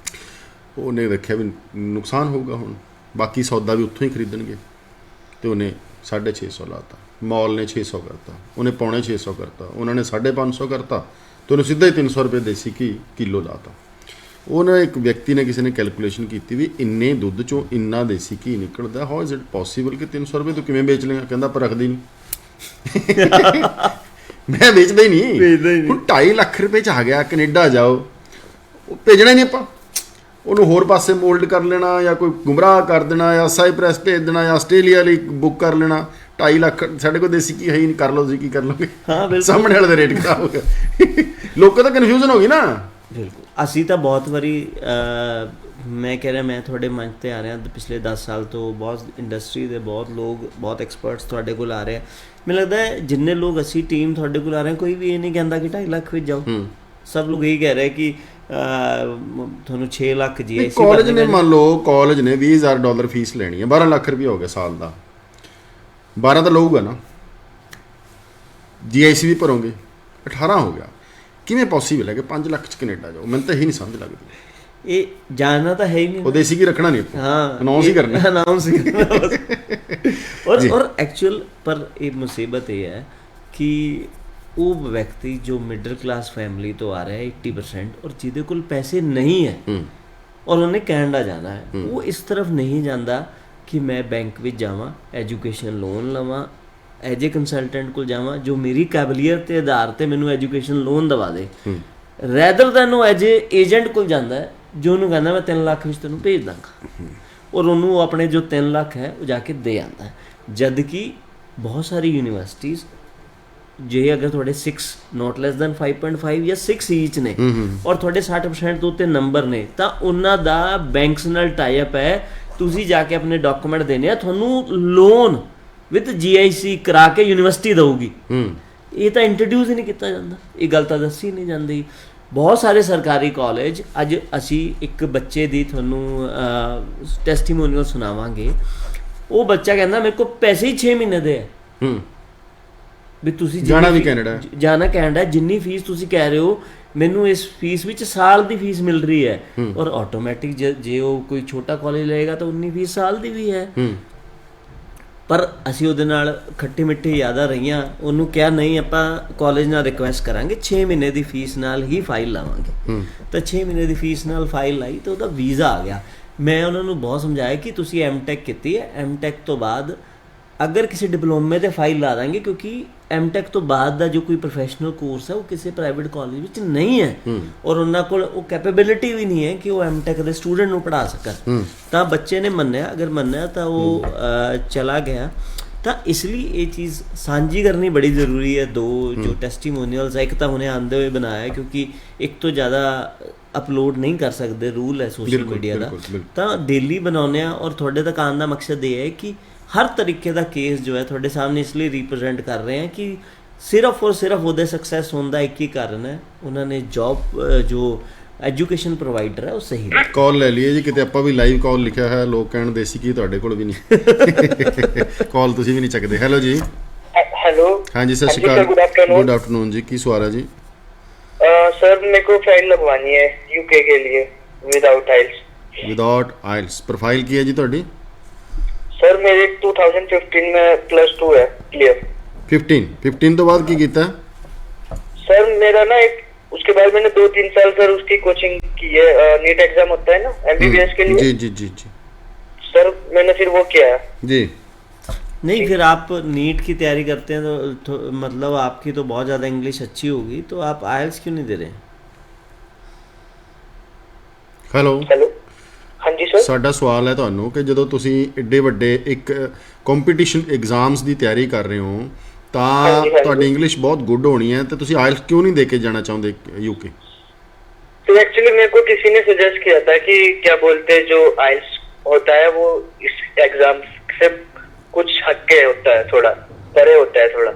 ਉਹਨੇ ਦੇਖਿਆ ਵੀ ਨੁਕਸਾਨ ਹੋਊਗਾ, ਹੁਣ ਬਾਕੀ ਸੌਦਾ ਵੀ ਉੱਥੋਂ ਹੀ ਖਰੀਦਣਗੇ, ਤੇ ਉਹਨੇ 650 ਲਾਤਾ। ਮਾਲ ਨੇ 600 ਕਰਤਾ, ਉਹਨੇ 650 ਕਰਤਾ, ਉਹਨਾਂ ਨੇ 550 ਕਰਤਾ, ਤੇ ਉਹਨੂੰ ਸਿੱਧਾ ਹੀ 300 ਰੁਪਏ ਦੇਸੀ ਘੀ ਕਿਲੋ ਲਾਤਾ। ਉਹਨਾਂ ਇੱਕ ਵਿਅਕਤੀ ਨੇ, ਕਿਸੇ ਨੇ ਕੈਲਕੂਲੇਸ਼ਨ ਕੀਤੀ ਵੀ ਇੰਨੇ ਦੁੱਧ 'ਚੋਂ ਇੰਨਾ ਦੇਸੀ ਘੀ ਨਿਕਲਦਾ, ਹਾਊ ਇਜ਼ ਇਟ ਪੋਸੀਬਲ ਕਿ 300 ਰੁਪਏ ਤੂੰ ਕਿਵੇਂ ਵੇਚ ਲੇਗਾ? ਕਹਿੰਦਾ ਪਰ ਰੱਖਦੀ ਨਹੀਂ ਮੈਂ ਵੇਚਦਾ ਹੀ ਨਹੀਂ। ਹੁਣ 2.5 ਲੱਖ ਰੁਪਏ 'ਚ ਆ ਗਿਆ, ਕੈਨੇਡਾ ਜਾਓ, ਉਹ ਭੇਜਣਾ ਨਹੀਂ ਆਪਾਂ, ਉਹਨੂੰ ਹੋਰ ਪਾਸੇ ਮੋਲਡ ਕਰ ਲੈਣਾ, ਜਾਂ ਕੋਈ ਗੁੰਮਰਾਹ ਕਰ ਦੇਣਾ, ਜਾਂ ਸਾਈਪ੍ਰੈਸ ਭੇਜ ਦੇਣਾ, ਜਾਂ ਆਸਟ੍ਰੇਲੀਆ ਲਈ ਬੁੱਕ ਕਰ ਲੈਣਾ। 2.5 ਲੱਖ ਸਾਡੇ ਕੋਲ ਦੇਸੀ ਘੀ ਹੈ ਹੀ ਨਹੀਂ, ਕਰ ਲਓ ਤੁਸੀਂ ਕੀ ਕਰ ਲਓਗੇ। ਸਾਹਮਣੇ ਵਾਲੇ ਦਾ ਰੇਟ ਖਰਾਬ ਹੋ ਗਿਆ, ਲੋਕਾਂ ਦਾ ਕਨਫਿਊਜ਼ਨ ਹੋ ਗਈ ਨਾ। ਬਿਲਕੁਲ, ਅਸੀਂ ਤਾਂ ਬਹੁਤ ਵਾਰੀ, ਮੈਂ ਕਹਿ ਰਿਹਾ, ਮੈਂ ਤੁਹਾਡੇ ਮੰਚ 'ਤੇ ਆ ਰਿਹਾ ਪਿਛਲੇ 10 ਸਾਲ ਤੋਂ, ਬਹੁਤ ਇੰਡਸਟਰੀ ਦੇ ਬਹੁਤ ਲੋਕ, ਬਹੁਤ ਐਕਸਪਰਟਸ ਤੁਹਾਡੇ ਕੋਲ ਆ ਰਹੇ ਆ। ਮੈਨੂੰ ਲੱਗਦਾ ਹੈ ਜਿੰਨੇ ਲੋਕ ਅਸੀਂ ਟੀਮ ਤੁਹਾਡੇ ਕੋਲ ਆ ਰਹੇ, ਕੋਈ ਵੀ ਇਹ ਨਹੀਂ ਕਹਿੰਦਾ ਕਿ 2.5 ਲੱਖ ਵਿੱਚ ਜਾਓ। ਸਭ ਲੋਕ ਇਹੀ ਕਹਿ ਰਹੇ ਕਿ ਤੁਹਾਨੂੰ 6 ਲੱਖ GIC। ਕਾਲਜ ਨੇ, ਮੰਨ ਲਓ ਕਾਲਜ ਨੇ $20,000 ਫੀਸ ਲੈਣੀ ਹੈ, 12 ਲੱਖ ਰੁਪਏ ਹੋ ਗਿਆ ਸਾਲ ਦਾ, 12 ਤਾਂ ਲਊਗਾ ਨਾ, GIC ਵੀ ਭਰੋਗੇ, 18 ਹੋ ਗਿਆ। ਕਿਵੇਂ ਪੋਸੀਬਲ ਹੈ ਕਿ 5 ਲੱਖ 'ਚ ਕੈਨੇਡਾ ਜਾਓ? ਮੈਨੂੰ ਤਾਂ ਇਹੀ ਨਹੀਂ ਸਮਝ ਲੱਗਦੀ। ਇਹ ਜਾਣਨਾ ਤਾਂ ਹੈ ਹੀ ਨਹੀਂ, ਉਹ ਦੇਸੀ ਕੀ ਰੱਖਣਾ ਨਹੀਂ, ਅਨਾਉਂਸ ਹੀ ਕਰਨਾ, ਅਨਾਉਂਸ ਹੀ ਕਰਨਾ। ਔਰ ਐਕਚੁਅਲ ਪਰ ਇਹ ਮੁਸੀਬਤ ਇਹ ਹੈ ਕਿ ਉਹ ਵਿਅਕਤੀ ਜੋ ਮਿਡਲ ਕਲਾਸ ਫੈਮਿਲੀ ਤੋਂ ਆ ਰਿਹਾ ਹੈ 80%, ਔਰ ਜਿਹਦੇ ਕੋਲ ਪੈਸੇ ਨਹੀਂ ਹੈ ਔਰ ਉਹਨੇ ਕੈਨੇਡਾ ਜਾਣਾ ਹੈ, ਉਹ ਇਸ ਤਰਫ ਨਹੀਂ ਜਾਂਦਾ ਕਿ ਮੈਂ ਬੈਂਕ ਵਿੱਚ ਜਾਵਾਂ, ਐਜੂਕੇਸ਼ਨ ਲੋਨ ਲਵਾਂ, ਐਜ ਏ ਕੰਸਲਟੈਂਟ ਕੋਲ ਜਾਵਾਂ ਜੋ ਮੇਰੀ ਕਾਬਲੀਅਤ ਦੇ ਆਧਾਰ 'ਤੇ ਮੈਨੂੰ ਐਜੂਕੇਸ਼ਨ ਲੋਨ ਦਵਾ ਦੇ, ਰੈਦਰ ਦੈਨ ਉਹ ਐਜ ਏ ਏਜੰਟ ਕੋਲ ਜਾਂਦਾ ਹੈ ਜੋ ਉਹਨੂੰ ਕਹਿੰਦਾ ਮੈਂ 3 ਲੱਖ ਵਿੱਚ ਤੈਨੂੰ ਭੇਜ ਦਾਂਗਾ, ਔਰ ਉਹਨੂੰ ਆਪਣੇ ਜੋ 3 ਲੱਖ ਹੈ ਉਹ ਜਾ ਕੇ ਦੇ ਆਉਂਦਾ ਹੈ। ਜਦ ਕਿ ਬਹੁਤ ਸਾਰੀ ਯੂਨੀਵਰਸਿਟੀਜ਼, ਜੇ ਅਗਰ ਤੁਹਾਡੇ 6 ਨੋਟ ਲੈਸ ਦੈਨ 5.5 ਜਾਂ 6 ਈਚ ਨੇ ਔਰ ਤੁਹਾਡੇ 60% ਤੋਂ ਉੱਤੇ ਨੰਬਰ ਨੇ, ਤਾਂ ਉਹਨਾਂ ਦਾ ਬੈਂਕਸ ਨਾਲ ਟਾਈ ਅਪ ਹੈ, ਤੁਸੀਂ ਜਾ ਕੇ ਆਪਣੇ ਡਾਕੂਮੈਂਟ ਦੇਣੇ ਆ, ਤੁਹਾਨੂੰ ਲੋਨ ਵਿਦ GIC ਕਰਾ ਕੇ ਯੂਨੀਵਰਸਿਟੀ ਦਊਗੀ। ਇਹ ਤਾਂ ਇੰਟਰੋਡਿਊਸ ਹੀ ਨਹੀਂ ਕੀਤਾ ਜਾਂਦਾ, ਇਹ ਗੱਲ ਤਾਂ ਦੱਸੀ ਨਹੀਂ ਜਾਂਦੀ। ਬਹੁਤ ਸਾਰੇ ਸਰਕਾਰੀ ਕਾਲਜ, ਅੱਜ ਅਸੀਂ ਇੱਕ ਬੱਚੇ ਦੀ ਤੁਹਾਨੂੰ ਟੈਸਟੀਮੋਨੀਅਲ ਸੁਣਾਵਾਂਗੇ। ਉਹ ਬੱਚਾ ਕਹਿੰਦਾ ਮੇਰੇ ਕੋਲ ਪੈਸੇ ਹੀ 6 ਮਹੀਨੇ ਦੇ ਹੈ, ਵੀ ਤੁਸੀਂ ਜਾਣਾ ਵੀ ਕੈਨੇਡਾ, ਜਾਣਾ ਕੈਨੇਡਾ, ਜਿੰਨੀ ਫੀਸ ਤੁਸੀਂ ਕਹਿ ਰਹੇ ਹੋ ਮੈਨੂੰ ਇਸ ਫੀਸ ਵਿੱਚ ਸਾਲ ਦੀ ਫੀਸ ਮਿਲ ਰਹੀ ਹੈ, ਔਰ ਆਟੋਮੈਟਿਕ ਜੇ ਉਹ ਕੋਈ ਛੋਟਾ ਕਾਲਜ ਲਏਗਾ ਤਾਂ ਉਨੀ ਫੀਸ ਸਾਲ ਦੀ ਵੀ ਹੈ। ਪਰ ਅਸੀਂ ਉਹਦੇ ਨਾਲ ਖੱਟੀ ਮਿੱਠੀ ਯਾਦਾਂ ਰਹੀਆਂ, ਉਹਨੂੰ ਕਿਹਾ ਨਹੀਂ ਆਪਾਂ ਕਾਲਜ ਨਾਲ ਰਿਕੁਐਸਟ ਕਰਾਂਗੇ 6 ਮਹੀਨੇ ਦੀ ਫੀਸ ਨਾਲ ਹੀ ਫਾਈਲ ਲਾਵਾਂਗੇ, ਤਾਂ 6 ਮਹੀਨੇ ਦੀ ਫੀਸ ਨਾਲ ਫਾਈਲ ਲਾਈ ਤਾਂ ਉਹਦਾ ਵੀਜ਼ਾ ਆ ਗਿਆ। ਮੈਂ ਉਹਨਾਂ ਨੂੰ ਬਹੁਤ ਸਮਝਾਇਆ ਕਿ ਤੁਸੀਂ M.Tech ਕੀਤੀ ਹੈ, M.Tech ਤੋਂ ਬਾਅਦ ਅਗਰ ਕਿਸੇ ਡਿਪਲੋਮੇ 'ਤੇ ਫਾਈਲ ਲਾ ਦਾਂਗੇ, ਕਿਉਂਕਿ M.Tech ਤੋਂ ਬਾਅਦ ਦਾ ਜੋ ਕੋਈ ਪ੍ਰੋਫੈਸ਼ਨਲ ਕੋਰਸ ਹੈ ਉਹ ਕਿਸੇ ਪ੍ਰਾਈਵੇਟ ਕਾਲਜ ਵਿੱਚ ਨਹੀਂ ਹੈ, ਔਰ ਉਹਨਾਂ ਕੋਲ ਉਹ ਕੈਪੇਬਿਲਿਟੀ ਵੀ ਨਹੀਂ ਹੈ ਕਿ ਉਹ M.Tech ਦੇ ਸਟੂਡੈਂਟ ਨੂੰ ਪੜ੍ਹਾ ਸਕਣ। ਤਾਂ ਬੱਚੇ ਨੇ ਮੰਨਿਆ, ਅਗਰ ਮੰਨਿਆ ਤਾਂ ਉਹ ਚਲਾ ਗਿਆ। ਤਾਂ ਇਸ ਲਈ ਇਹ ਚੀਜ਼ ਸਾਂਝੀ ਕਰਨੀ ਬੜੀ ਜ਼ਰੂਰੀ ਹੈ। ਦੋ ਜੋ ਟੈਸਟੀਮੋਨੀਅਲਸ ਹੈ, ਇੱਕ ਤਾਂ ਹੁਣੇ ਆਉਂਦੇ ਹੋਏ ਬਣਾਇਆ ਕਿਉਂਕਿ ਇੱਕ ਤੋਂ ਜ਼ਿਆਦਾ ਅਪਲੋਡ ਨਹੀਂ ਕਰ ਸਕਦੇ, ਰੂਲ ਹੈ ਸੋਸ਼ਲ ਮੀਡੀਆ ਦਾ, ਤਾਂ ਡੇਲੀ ਬਣਾਉਂਦੇ ਹਾਂ। ਔਰ ਤੁਹਾਡੇ ਤੱਕ ਆਉਣ ਦਾ ਮਕਸਦ ਇਹ ਹੈ ਕਿ ਹਰ ਤਰੀਕੇ ਦਾ ਕੇਸ ਜੋ ਹੈ ਤੁਹਾਡੇ ਸਾਹਮਣੇ ਇਸ ਲਈ ਰਿਪਰੈਜ਼ੈਂਟ ਕਰ ਰਹੇ ਹਾਂ ਕਿ ਸਿਰਫ ਔਰ ਸਿਰਫ ਉਹਦੇ ਸਕਸੈਸ ਹੋਣ ਦਾ ਇੱਕ ਹੀ ਕਾਰਨ ਹੈ, ਉਹਨਾਂ ਨੇ ਜੌਬ ਜੋ ਐਜੂਕੇਸ਼ਨ ਪ੍ਰੋਵਾਈਡਰ ਹੈ ਉਹ ਸਹੀ ਰਹੇ। ਕਾਲ ਲੈ ਲਈਏ ਜੀ, ਕਿਤੇ ਆਪਾਂ ਵੀ ਲਾਈਵ ਕਾਲ ਲਿਖਿਆ ਹੈ, ਲੋਕ ਕਹਿਣ ਦੇਸੀ ਕੀ ਤੁਹਾਡੇ ਕੋਲ ਵੀ ਨਹੀਂ ਕਾਲ ਤੁਸੀਂ ਵੀ ਨਹੀਂ ਚੱਕਦੇ। ਹੈਲੋ ਜੀ। हेलो। ਹਾਂਜੀ ਸਤਿ ਸ਼੍ਰੀ हाँ जी ਅਕਾਲ। Sir, good afternoon. Good afternoon ਜੀ, ਕੀ ਸਵਾਲ ਹੈ ਜੀ? सर मेरे को फाइल लगवानी है यूके के लिए without IELTS. Without IELTS. Profile ਕੀ ਹੈ ਜੀ ਤੁਹਾਡੀ? सर मेरे 2015 में +2 है क्लियर। 15 ਤੋਂ ਬਾਅਦ ਕੀ ਕੀਤਾ? सर मेरा ना एक उसके बाद मैंने 2-3 साल सर उसकी कोचिंग की है, नीट एग्जाम होता है ना MBBS के लिए। जी जी जी जी सर मैंने फिर वो किया है। जी। नहीं, फिर आप नीट की तैयारी करते हैं तो मतलब आपकी तो बहुत ज़्यादा इंग्लिश अच्छी होगी, तो आप आयल्स क्यों नहीं दे रहे? ਹੈਲੋ। हेलो। हाँ जी सर। ਸਾਡਾ ਸਵਾਲ ਹੈ ਤੁਹਾਨੂੰ ਕਿ ਜਦੋਂ ਤੁਸੀਂ ਏਡੇ ਵੱਡੇ ਇੱਕ ਕੰਪੀਟੀਸ਼ਨ ਐਗਜ਼ਾਮਸ ਦੀ ਤਿਆਰੀ ਕਰ ਰਹੇ ਹੋ ਤਾਂ ਹਾਂਜੀ, ਹਾਂਜੀ। ਤੁਹਾਡੀ ਇੰਗਲਿਸ਼ ਬਹੁਤ ਗੁੱਡ ਹੋਣੀ ਹੈ ਤੇ ਤੁਸੀਂ ਆਇਲਸ ਕਿਉਂ ਨਹੀਂ ਦੇ ਕੇ ਜਾਣਾ ਚਾਹੁੰਦੇ ਯੂਕੇ? तो एक्चुअली मेरे को किसी ने सजेस्ट किया था कि क्या बोलते हैं जो आइल्स होता है वो इस एग्जाम से कुछ हटके होता है, थोड़ा परे होता है थोड़ा।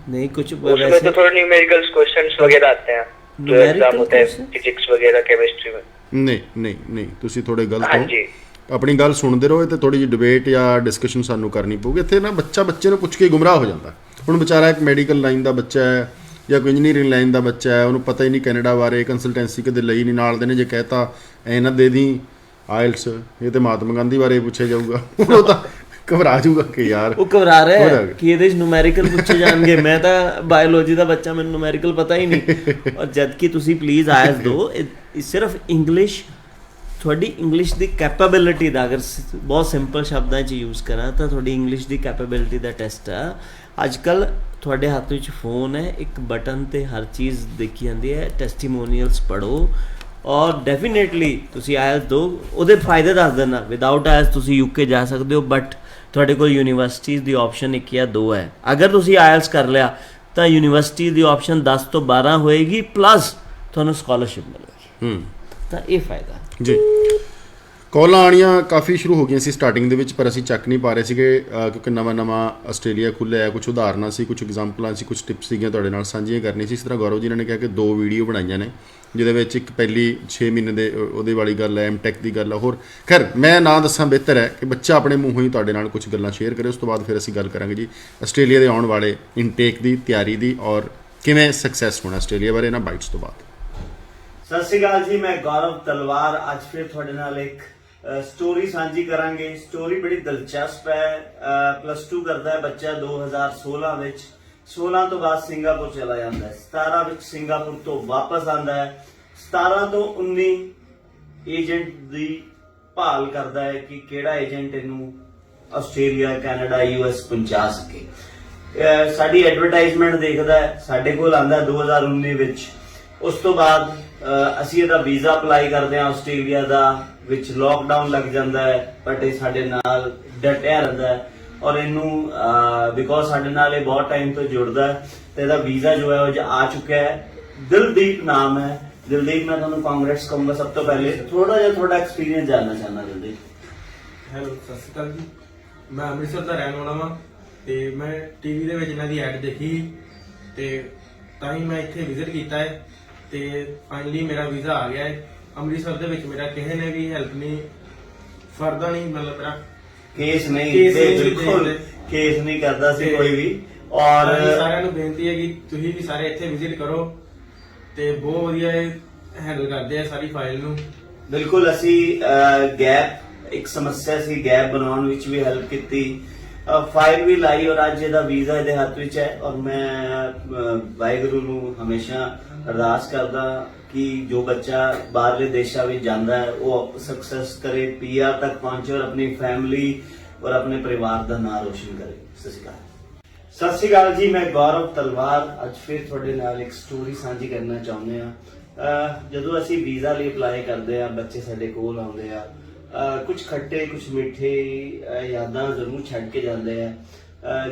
नहीं, कुछ उसमें वैसे तो थोड़े न्यूमेरिकल्स क्वेश्चंस वगैरह आते हैं जो Numerical एग्जाम होते हैं question? फिजिक्स वगैरह केमिस्ट्री में। ਨਹੀਂ ਨਹੀਂ ਨਹੀਂ, ਤੁਸੀਂ ਥੋੜੇ ਗਲਤ हाँ ਹੋ। जी। ਆਪਣੀ ਗੱਲ ਸੁਣਦੇ ਰਹੋ ਤੇ ਥੋੜੀ ਜਿਹੀ ਡਿਬੇਟ ਜਾਂ ਡਿਸਕਸ਼ਨ ਸਾਨੂੰ ਕਰਨੀ ਪਊਗੀ। ਇੱਥੇ ਨਾ ਬੱਚੇ ਨੂੰ ਪੁੱਛ ਕੇ ਗੁੰਮਰਾਹ ਹੋ ਜਾਂਦਾ। ਹੁਣ ਵਿਚਾਰਾ ਇੱਕ ਮੈਡੀਕਲ ਲਾਈਨ ਦਾ ਬੱਚਾ ਹੈ ਜਾਂ ਕੋਈ ਇੰਜੀਨੀਅਰਿੰਗ ਲਾਈਨ ਦਾ ਬੱਚਾ ਹੈ, ਉਹਨੂੰ ਪਤਾ ਹੀ ਨਹੀਂ ਕੈਨੇਡਾ ਬਾਰੇ, ਕੰਸਲਟੈਂਸੀ ਕਦੇ ਲਈ ਨਹੀਂ, ਨਾਲ ਦੇ ਨੇ ਜੇ ਕਹਿਤਾ ਐ ਨਾ ਦੇ ਦੀ ਆਇਲਸ, ਇਹ ਤੇ ਮਹਾਤਮਾ ਗਾਂਧੀ ਬਾਰੇ ਪੁੱਛਿਆ ਜਾਊਗਾ, ਉਹ ਤਾਂ ਘਬਰਾ ਜਾਊਗਾ ਕਿ ਯਾਰ ਉਹ ਘਬਰਾ ਰਿਹਾ ਘਬਰਾ ਹੈ ਗਿਆ। ਕਿ ਇਹਦੇ ਚ ਨੂਮੈਰੀਕਲ ਪੁੱਛੇ ਜਾਣਗੇ। ਮੈਂ ਤਾਂ ਬਾਇਓਲੋਜੀ ਦਾ ਬੱਚਾ, ਮੈਨੂੰ ਨੂਮੈਰੀਕਲ ਪਤਾ ਹੀ ਨਹੀਂ। ਔਰ ਜਦ ਕਿ ਤੁਸੀਂ ਪਲੀਜ਼ ਆਇਲਸ ਦਿਓ। ਇਹ ਸਿਰਫ ਇੰਗਲਿਸ਼, ਤੁਹਾਡੀ ਇੰਗਲਿਸ਼ ਦੀ ਕੈਪੇਬਿਲਿਟੀ ਦਾ, ਅਗਰ ਬਹੁਤ ਸਿੰਪਲ ਸ਼ਬਦਾਂ 'ਚ ਯੂਜ਼ ਕਰਾਂ ਤਾਂ ਤੁਹਾਡੀ ਇੰਗਲਿਸ਼ ਦੀ ਕੈਪੇਬਿਲਿਟੀ ਦਾ ਟੈਸਟ ਆ। ਅੱਜ ਕੱਲ੍ਹ ਤੁਹਾਡੇ ਹੱਥ ਵਿੱਚ ਫੋਨ ਹੈ, ਇੱਕ ਬਟਨ ਤੇ ਹਰ ਚੀਜ਼ ਦੇਖੀ ਜਾਂਦੀ ਹੈ। ਟੈਸਟੀਮੋਨੀਅਲਸ ਪੜ੍ਹੋ ਔਰ ਡੈਫੀਨੇਟਲੀ ਤੁਸੀਂ ਆਇਲਸ ਦਿਓ। ਉਹਦੇ ਫਾਇਦੇ ਦੱਸ ਦੇਣਾ। ਵਿਦਆਊਟ ਆਇਲਸ ਤੁਸੀਂ ਯੂਕੇ ਜਾ ਸਕਦੇ ਹੋ, ਬਟ ਤੁਹਾਡੇ ਕੋਲ ਯੂਨੀਵਰਸਿਟੀਜ਼ ਦੀ ਆਪਸ਼ਨ 1 ਜਾਂ 2 ਹੈ। ਅਗਰ ਤੁਸੀਂ ਆਇਲਸ ਕਰ ਲਿਆ ਤਾਂ ਯੂਨੀਵਰਸਿਟੀ ਦੀ ਆਪਸ਼ਨ 10 ਤੋਂ 12 ਹੋਏਗੀ, ਪਲੱਸ ਤੁਹਾਨੂੰ ਸਕਾਲਰਸ਼ਿਪ ਮਿਲੇਗੀ। ਤਾਂ ਇਹ ਫਾਇਦਾ ਜੀ। ਕਾਲਾਂ ਆਉਣੀਆਂ ਕਾਫੀ ਸ਼ੁਰੂ ਹੋ ਗਈਆਂ ਸੀ ਸਟਾਰਟਿੰਗ ਦੇ ਵਿੱਚ, ਪਰ ਅਸੀਂ ਚੱਕ ਨਹੀਂ ਪਾ ਰਹੇ ਸੀਗੇ ਕਿਉਂਕਿ ਨਵਾਂ ਆਸਟ੍ਰੇਲੀਆ ਖੁੱਲ੍ਹਿਆ ਹੈ। ਕੁਝ ਉਦਾਹਰਨਾਂ ਸੀ, ਕੁਝ ਐਗਜ਼ਾਮਪਲਾਂ ਸੀ, ਕੁਝ ਟਿਪਸ ਸੀਗੀਆਂ ਤੁਹਾਡੇ ਨਾਲ ਸਾਂਝੀਆਂ ਕਰਨੀ ਸੀ। ਇਸ ਤਰ੍ਹਾਂ ਗੌਰਵ ਜੀ ਨੇ ਕਿਹਾ ਕਿ 2 ਵੀਡੀਓ ਬਣਾਈਆਂ ਨੇ, ਜਿਹਦੇ ਵਿੱਚ ਇੱਕ ਪਹਿਲੀ 6 ਮਹੀਨੇ ਦੇ ਉਹਦੇ ਵਾਲੀ ਗੱਲ ਹੈ, ਐਮਟੈਕ ਦੀ ਗੱਲ ਹੈ। ਹੋਰ ਖੈਰ ਮੈਂ ਨਾ ਦੱਸਾਂ, ਬਿਹਤਰ ਹੈ ਕਿ ਬੱਚਾ ਆਪਣੇ ਮੂੰਹੋਂ ਹੀ ਤੁਹਾਡੇ ਨਾਲ ਕੁਝ ਗੱਲਾਂ ਸ਼ੇਅਰ ਕਰੇ। ਉਸ ਤੋਂ ਬਾਅਦ ਫਿਰ ਅਸੀਂ ਗੱਲ ਕਰਾਂਗੇ ਜੀ ਆਸਟ੍ਰੇਲੀਆ ਦੇ ਆਉਣ ਵਾਲੇ ਇਨਟੇਕ ਦੀ ਤਿਆਰੀ ਦੀ ਔਰ ਕਿਵੇਂ ਸਕਸੈਸ ਹੋਣਾ ਆਸਟ੍ਰੇਲੀਆ ਬਾਰੇ ਇਹਨਾਂ ਬਾਈਟਸ ਤੋਂ ਬਾਅਦ। ਸਤਿ ਸ਼੍ਰੀ ਅਕਾਲ ਜੀ, ਮੈਂ ਗੌਰਵ ਤਲਵਾਰ ਅੱਜ ਫਿਰ ਤੁਹਾਡੇ ਨਾਲ ਇੱਕ ਸਟੋਰੀ ਸਾਂਝੀ ਕਰਾਂਗੇ। ਸਟੋਰੀ ਬੜੀ ਦਿਲਚਸਪ ਹੈ। +2 ਕਰਦਾ ਹੈ ਬੱਚਾ 2016 ਵਿੱਚ। 16 ਤੋਂ ਬਾਅਦ ਸਿੰਗਾਪੁਰ ਚਲਾ ਜਾਂਦਾ ਹੈ। 17 ਵਿੱਚ ਸਿੰਗਾਪੁਰ ਤੋਂ ਵਾਪਸ ਆਉਂਦਾ ਹੈ। 17 ਤੋਂ 19 ਏਜੰਟ ਦੀ ਭਾਲ ਕਰਦਾ ਹੈ ਕਿ ਕਿਹੜਾ ਏਜੰਟ ਇਹਨੂੰ ਆਸਟ੍ਰੇਲੀਆ, ਕੈਨੇਡਾ, US ਪਹੁੰਚਾ ਸਕੇ। ਸਾਡੀ ਐਡਵਰਟਾਈਜ਼ਮੈਂਟ ਦੇਖਦਾ ਹੈ, ਸਾਡੇ ਕੋਲ ਆਉਂਦਾ 2019 ਵਿੱਚ। ਉਸ ਤੋਂ ਬਾਅਦ ਅਸੀਂ ਇਹਦਾ ਵੀਜ਼ਾ ਅਪਲਾਈ ਕਰਦੇ ਹਾਂ ਆਸਟ੍ਰੇਲੀਆ ਦਾ, ਵਿੱਚ ਲੋਕਡਾਊਨ ਲੱਗ ਜਾਂਦਾ ਹੈ, ਬਟ ਇਹ ਸਾਡੇ ਨਾਲ ਡਟਿਆ ਰਹਿੰਦਾ ਹੈ ਔਰ ਇਹਨੂੰ ਬਿਕੋਜ਼ ਸਾਡੇ ਨਾਲ ਇਹ ਬਹੁਤ ਟਾਈਮ ਤੋਂ ਜੁੜਦਾ ਹੈ ਤੇ ਇਹਦਾ ਵੀਜ਼ਾ ਜੋ ਹੈ ਉਹ ਆ ਚੁੱਕਿਆ ਹੈ। ਦਿਲਦੀਪ ਨਾਮ ਹੈ। ਦਿਲਦੀਪ, ਮੈਂ ਤੁਹਾਨੂੰ ਕਾਂਗਰੈਟਸ ਕਹੂੰਗਾ। ਸਭ ਤੋਂ ਪਹਿਲੇ ਥੋੜਾ ਜਿਹਾ ਤੁਹਾਡਾ ਐਕਸਪੀਰੀਅੰਸ ਜਾਨਣਾ ਚਾਹੁੰਦਾ। ਦਿਲਦੀਪ। ਹੈਲੋ, ਸਤਿ ਸ਼੍ਰੀ ਅਕਾਲ ਜੀ। ਮੈਂ ਅੰਮ੍ਰਿਤਸਰ ਦਾ ਰਹਿਣ ਵਾਲਾ ਵਾਂ ਤੇ ਮੈਂ ਟੀਵੀ ਦੇ ਵਿੱਚ ਇਹਨਾਂ ਦੀ ਐਡ ਦੇਖੀ ਤੇ ਤਾਂ ਹੀ ਮੈਂ ਇੱਥੇ ਵਿਜ਼ਿਟ ਕੀਤਾ ਹੈ ਤੇ ਫਾਈਨਲੀ ਮੇਰਾ ਵੀਜ਼ਾ ਆ ਗਿਆ ਹੈ। ਅੰਮ੍ਰਿਤਸਰ ਦੇ ਵਿੱਚ ਮੇਰਾ ਕਿਸੇ ਨੇ ਵੀ ਹੈਲਪ ਨਹੀਂ, ਫਰਦਾ ਨਹੀਂ, ਮਤਲਬ ਮੇਰਾ ਕੇਸ ਨਹੀਂ ਕੇਸ ਤੇ ਨਹੀਂ ਬਿਲਕੁਲ ਦੇ- ਕੇਸ ਨਹੀਂ ਕਰਦਾ ਸੀ ਤੇ ਕੋਈ ਵੀ। ਔਰ ਸਾਰਿਆਂ ਨੂੰ ਬੇਨਤੀ ਹੈ ਕਿ ਤੁਸੀਂ ਵੀ ਸਾਰੇ ਇੱਥੇ ਵਿਜ਼ਿਟ ਕਰੋ ਤੇ ਬਹੁਤ ਵਧੀਆ ਹੈਂਡਲ ਕਰਦੇ ਆ ਸਾਰੀ ਫਾਈਲ ਨੂੰ। ਬਿਲਕੁਲ ਅਸੀਂ ਗੈਪ, ਇੱਕ ਸਮੱਸਿਆ ਸੀ, ਗੈਪ ਬਣਾਉਣ ਵਿੱਚ ਵੀ ਹੈਲਪ ਕੀਤੀ, ਫਾਈਲ ਵੀ ਲਾਈ ਔਰ ਅੱਜ ਇਹਦਾ ਵੀਜ਼ਾ ਇਹਦੇ ਹੱਥ ਵਿੱਚ ਹੈ। ਔਰ ਮੈਂ ਵਾਹਿਗੁਰੂ ਨੂੰ ਹਮੇਸ਼ਾ ਅਰਦਾਸ ਕਰਦਾ ਕਿ ਜੋ ਬੱਚਾ ਬਾਹਰਲੇ ਦੇਸ਼ਾਂ ਵਿੱਚ ਜਾਂਦਾ ਹੈ ਉਹ ਸਕਸੈਸ ਕਰੇ, PR ਤੱਕ ਪਹੁੰਚੇ ਔਰ ਆਪਣੀ ਫੈਮਿਲੀ ਔਰ ਆਪਣੇ ਪਰਿਵਾਰ ਦਾ ਨਾਮ ਰੋਸ਼ਨ ਕਰੇ। ਸਤਿ ਸ਼੍ਰੀ ਅਕਾਲ। ਸਤਿ ਸ਼੍ਰੀ ਅਕਾਲ ਜੀ, ਮੈਂ ਗੌਰਵ ਤਲਵਾਰ ਅੱਜ ਫਿਰ ਤੁਹਾਡੇ ਨਾਲ ਇੱਕ ਸਟੋਰੀ ਸਾਂਝੀ ਕਰਨਾ ਚਾਹੁੰਦੇ ਹਾਂ। ਜਦੋਂ ਅਸੀਂ ਵੀਜ਼ਾ ਲਈ ਅਪਲਾਈ ਕਰਦੇ ਆ, ਬੱਚੇ ਸਾਡੇ ਕੋਲ ਆਉਂਦੇ ਆ, ਕੁਝ ਖੱਟੇ ਕੁਝ ਮਿੱਠੇ ਯਾਦਾਂ ਜ਼ਰੂਰ ਛੱਡ ਕੇ ਜਾਂਦੇ ਆ।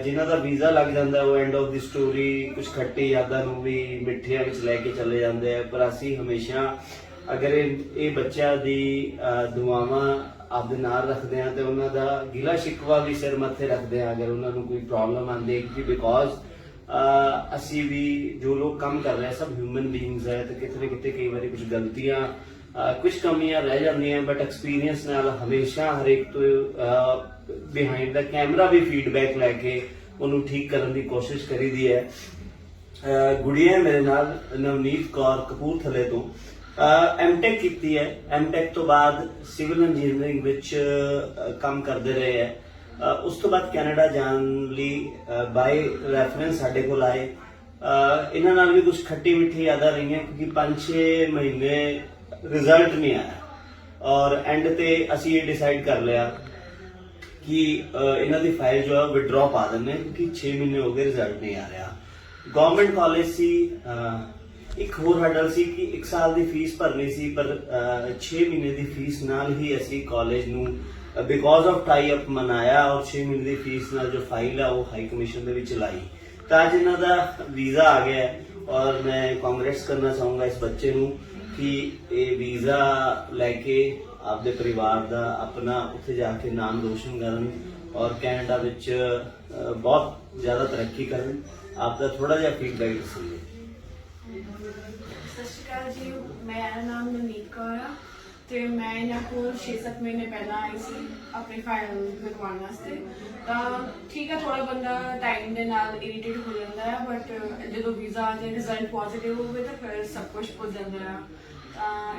ਜਿਨ੍ਹਾਂ ਦਾ ਵੀਜ਼ਾ ਲੱਗ ਜਾਂਦਾ ਉਹ ਐਂਡ ਆਫ ਦੀ ਸਟੋਰੀ ਕੁਝ ਖੱਟੀ ਯਾਦਾਂ ਨੂੰ ਵੀ ਮਿੱਠਿਆਂ ਵਿੱਚ ਲੈ ਕੇ ਚਲੇ ਜਾਂਦੇ ਆ। ਪਰ ਅਸੀਂ ਹਮੇਸ਼ਾ ਅਗਰ ਇਹ ਬੱਚਿਆਂ ਦੀ ਦੁਆਵਾਂ ਆਪਦੇ ਨਾਲ ਰੱਖਦੇ ਆ ਤੇ ਉਹਨਾਂ ਦਾ ਗਿਲਾ ਸ਼ਿਕਵਾ ਵੀ ਸਿਰ ਮੱਥੇ ਰੱਖਦੇ ਆ ਅਗਰ ਉਹਨਾਂ ਨੂੰ ਕੋਈ ਪ੍ਰੋਬਲਮ ਆਉਂਦੀ ਹੈ, ਕਿਉਂਕਿ ਬਿਕੋਜ਼ ਅਸੀਂ ਵੀ ਜੋ ਲੋਕ ਕੰਮ ਕਰ ਰਹੇ ਸਭ ਹਿਊਮਨ ਬੀਇੰਗਸ ਹੈ ਤੇ ਕਿਤੇ ਨਾ ਕਿਤੇ ਕਈ ਵਾਰੀ ਕੁਝ ਗਲਤੀਆਂ ਕੁਝ ਕਮੀਆਂ ਰਹਿ ਜਾਂਦੀਆਂ ਬਟ ਐਕਸਪੀਰੀਅੰਸ ਨਾਲ ਹਮੇਸ਼ਾ ਹਰੇਕ ਤੋਂ ਬਿਹਾਈਂਡ ਦਾ ਕੈਮਰਾ ਵੀ ਫੀਡਬੈਕ ਲੈ ਕੇ ਉਹਨੂੰ ਠੀਕ ਕਰਨ ਦੀ ਕੋਸ਼ਿਸ਼ ਕਰੀਦੀ ਹੈ। ਗੁੜੀਆ ਮੇਰੇ ਨਾਲ ਨਵਨੀਤ ਕੌਰ ਕਪੂਰਥਲੇ ਤੋਂ ਐਮਟੈਕ ਕੀਤੀ ਹੈ। ਐਮਟੈਕ ਤੋਂ ਬਾਅਦ ਸਿਵਲ ਇੰਜੀਨੀਅਰਿੰਗ ਵਿੱਚ ਕੰਮ ਕਰਦੇ ਰਹੇ ਹੈ। ਉਸ ਤੋਂ ਬਾਅਦ ਕੈਨੇਡਾ ਜਾਣ ਲਈ ਬਾਈ ਰੈਫਰੈਂਸ ਸਾਡੇ ਕੋਲ ਆਏ। ਇਹਨਾਂ ਨਾਲ ਵੀ ਕੁਝ ਖੱਟੀ ਮਿੱਠੀ ਯਾਦਾਂ ਰਹੀਆਂ ਕਿਉਂਕਿ 5-6 ਮਹੀਨੇ ਰਿਜ਼ਲਟ ਨਹੀਂ ਆਇਆ ਔਰ ਐਂਡ ਤੇ ਅਸੀਂ ਇਹ ਡਿਸਾਈਡ ਕਰ ਲਿਆ ਕਿ ਇਹਨਾਂ ਦੀ ਫਾਈਲ ਜੋ ਹੈ ਵਿਡਰਾ ਪਾ ਦਿੰਦੇ ਕਿਉਂਕਿ 6 ਮਹੀਨੇ ਹੋ ਗਏ ਰਿਜ਼ਲਟ ਨਹੀਂ ਆ ਰਿਹਾ। ਗਵਰਨਮੈਂਟ ਕਾਲਜ ਸੀ, ਇੱਕ ਹੋਰ ਹਰਡਲ ਸੀ ਕਿ 1 ਸਾਲ ਦੀ ਫੀਸ ਭਰਨੀ ਸੀ ਪਰ 6 ਮਹੀਨੇ ਦੀ ਫੀਸ ਨਾਲ ਹੀ ਅਸੀਂ ਕਾਲਜ ਨੂੰ ਬਿਕੋਜ਼ ਆਫ ਟਾਈ ਅਪ ਮਨਾਇਆ ਔਰ 6 ਮਹੀਨੇ ਦੀ ਫੀਸ ਨਾਲ ਜੋ ਫਾਈਲ ਆ ਉਹ ਹਾਈ ਕਮਿਸ਼ਨ ਦੇ ਵਿੱਚ ਲਾਈ ਤਾਂ ਅੱਜ ਇਹਨਾਂ ਦਾ ਵੀਜ਼ਾ ਆ ਗਿਆ ਹੈ ਔਰ ਮੈਂ ਕਾਂਗਰੈਸ ਕਰਨਾ ਚਾਹੂੰਗਾ ਇਸ ਬੱਚੇ ਨੂੰ ਕਿ ਇਹ ਵੀਜ਼ਾ ਲੈ ਕੇ ਆਪਦੇ ਪਰਿਵਾਰ ਦਾ ਆਪਣਾ ਉੱਥੇ ਜਾ ਕੇ ਨਾਮ ਰੋਸ਼ਨ ਕਰਨ ਔਰ ਕੈਨੇਡਾ ਵਿੱਚ ਬਹੁਤ ਜ਼ਿਆਦਾ ਤਰੱਕੀ ਕਰਨ। ਆਪਦਾ ਥੋੜਾ ਜਿਹਾ ਫੀਡਬੈਕ ਦੱਸੋ। ਸਤਿ ਸ਼੍ਰੀ ਅਕਾਲ ਜੀ, ਮੇਰਾ ਨਾਮ ਨਵਨੀਤ ਕੌਰ ਆ ਤੇ ਮੈਂ ਇਹਨਾਂ ਕੋਲ 6-7 ਮਹੀਨੇ ਪਹਿਲਾਂ ਆਈ ਸੀ ਆਪਣੀ ਫਾਈਲ ਲਗਵਾਉਣ ਵਾਸਤੇ। ਤਾਂ ਠੀਕ ਹੈ, ਥੋੜਾ ਬੰਦਾ ਟਾਈਮ ਦੇ ਨਾਲ ਇਰੀਟੇਟ ਹੋ ਜਾਂਦਾ ਹੈ ਬਟ ਜਦੋਂ ਵੀਜ਼ਾ ਆ ਜਾਏ ਰਿਜ਼ਲਟ ਪੋਜ਼ਿਟਿਵ ਹੋਵੇ ਤਾਂ ਫਿਰ ਸਭ ਕੁਝ ਹੋ ਜਾਂਦਾ ਹੈ।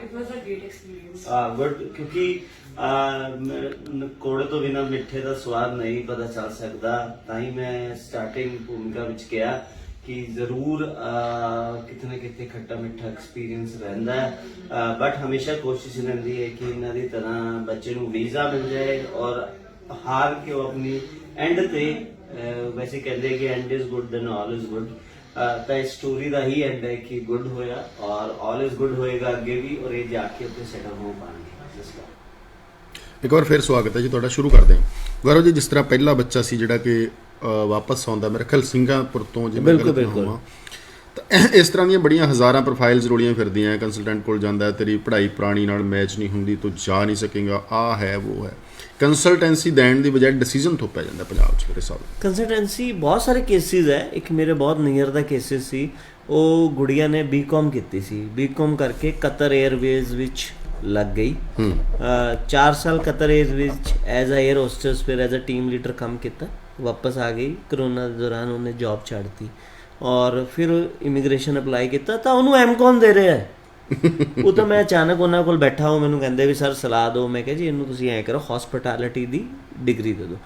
It was a great experience. Good ਕਿਉਂਕਿ ਕੋੜੇ ਤੋਂ ਬਿਨਾਂ ਮਿੱਠੇ ਦਾ ਸਵਾਦ ਨਹੀਂ ਪਤਾ ਚੱਲ ਸਕਦਾ ਤਾਂ ਹੀ ਮੈਂ ਸਟਾਰਟਿੰਗ ਭੂਮਿਕਾ ਵਿੱਚ ਕਿਹਾ ਕਿ ਜ਼ਰੂਰ ਕਿਤੇ ਨਾ ਕਿਤੇ ਖੱਟਾ ਮਿੱਠਾ ਐਕਸਪੀਰੀਅੰਸ ਰਹਿੰਦਾ ਹੈ ਬਟ ਹਮੇਸ਼ਾ ਕੋਸ਼ਿਸ਼ ਰਹਿੰਦੀ ਹੈ ਕਿ ਇਹਨਾਂ ਦੀ ਤਰ੍ਹਾਂ ਬੱਚੇ ਨੂੰ ਵੀਜ਼ਾ ਮਿਲ ਜਾਏ ਔਰ ਹਾਰ ਕੇ ਉਹ ਆਪਣੀ ਐਂਡ ਤੇ ਵੈਸੇ ਕਹਿੰਦੇ ਕਿ end is good then all is good ਤਾਂ ਇਸ ਸਟੋਰੀ ਦਾ ਹੀ ਐਂਡ ਹੈ ਕਿ ਗੁੱਡ ਹੋਇਆ ਔਰ ਆਲ ਇਜ਼ ਗੁੱਡ ਹੋਏਗਾ ਅੱਗੇ ਵੀ ਔਰ ਇਹ ਜਾ ਕੇ ਉੱਥੇ ਸੈਟਲ ਹੋ ਪਾਣਗੇ। ਇੱਕ ਵਾਰ ਫਿਰ ਸਵਾਗਤ ਹੈ ਜੀ ਤੁਹਾਡਾ। ਸ਼ੁਰੂ ਕਰਦੇ ਹਾਂ ਗੌਰਵ ਜੀ, ਜਿਸ ਤਰ੍ਹਾਂ ਪਹਿਲਾ ਬੱਚਾ ਸੀ ਜਿਹੜਾ ਕਿ ਵਾਪਸ ਆਉਂਦਾ ਮੇਰੇ ਖਿਆਲ ਸਿੰਗਾਪੁਰ ਤੋਂ ਜੇ ਮੈਂ ਗਲਤ ਨਾ ਹੋਵਾਂ ਤਾਂ ਇਸ ਤਰ੍ਹਾਂ ਦੀਆਂ ਬੜੀਆਂ ਹਜ਼ਾਰਾਂ ਪ੍ਰੋਫਾਈਲਸ ਰੋਲੀਆਂ ਫਿਰਦੀਆਂ। ਕੰਸਲਟੈਂਟ ਕੋਲ ਜਾਂਦਾ ਤੇਰੀ ਪੜ੍ਹਾਈ ਪੁਰਾਣੀ ਨਾਲ ਮੈਚ ਨਹੀਂ ਹੁੰਦੀ, ਤੂੰ ਜਾ ਨਹੀਂ ਸਕੇਗਾ, ਆਹ ਹੈ ਉਹ ਹੈ। ਕੰਸਲਟੈਂਸੀ ਦੇਣ ਦੀ ਬਜਾਏ ਡਿਸੀਜਨ ਥੋਪਿਆ ਜਾਂਦਾ ਪੰਜਾਬ 'ਚ ਮੇਰੇ ਹਿਸਾਬ ਨਾਲ। ਕੰਸਲਟੈਂਸੀ ਬਹੁਤ ਸਾਰੇ ਕੇਸਿਸ ਹੈ। ਇੱਕ ਮੇਰੇ ਬਹੁਤ ਨੀਅਰ ਦਾ ਕੇਸਿਸ ਸੀ, ਉਹ ਗੁੜੀਆ ਨੇ ਬੀਕਾਮ ਕੀਤੀ ਸੀ, ਬੀਕਾਮ ਕਰਕੇ ਕਤਰ 에ਅਰਵੇਜ਼ ਵਿੱਚ ਲੱਗ ਗਈ। 4 ਸਾਲ ਕਤਰ 에ਅਰਵੇਜ਼ ਵਿੱਚ ਐਜ਼ ਅ 에ਅਰ ਹੋਸਟਸ ਫਿਰ ਐਜ਼ ਅ ਟੀਮ ਲੀਡਰ ਕੰਮ ਕੀਤਾ, ਵਾਪਸ ਆ ਗਈ। ਕਰੋਨਾ ਦੇ ਦੌਰਾਨ ਉਹਨੇ ਜੌਬ ਛੱਡਤੀ ਔਰ ਫਿਰ ਇਮੀਗ੍ਰੇਸ਼ਨ ਅਪਲਾਈ ਕੀਤਾ ਤਾਂ ਉਹਨੂੰ ਐਮਕੌਮ ਦੇ ਰਿਹਾ ਹੈ। ਉਹ ਤਾਂ ਮੈਂ ਅਚਾਨਕ ਉਹਨਾਂ ਕੋਲ ਬੈਠਾ ਉਹ ਮੈਨੂੰ ਕਹਿੰਦੇ ਵੀ ਸਰ ਸਲਾਹ ਦਿਓ। ਮੈਂ ਕਿਹਾ ਜੀ ਇਹਨੂੰ ਤੁਸੀਂ ਐਂ ਕਰੋ ਹੌਸਪਿਟੈਲਿਟੀ ਦੀ ਡਿਗਰੀ ਦੇ ਦਿਓ।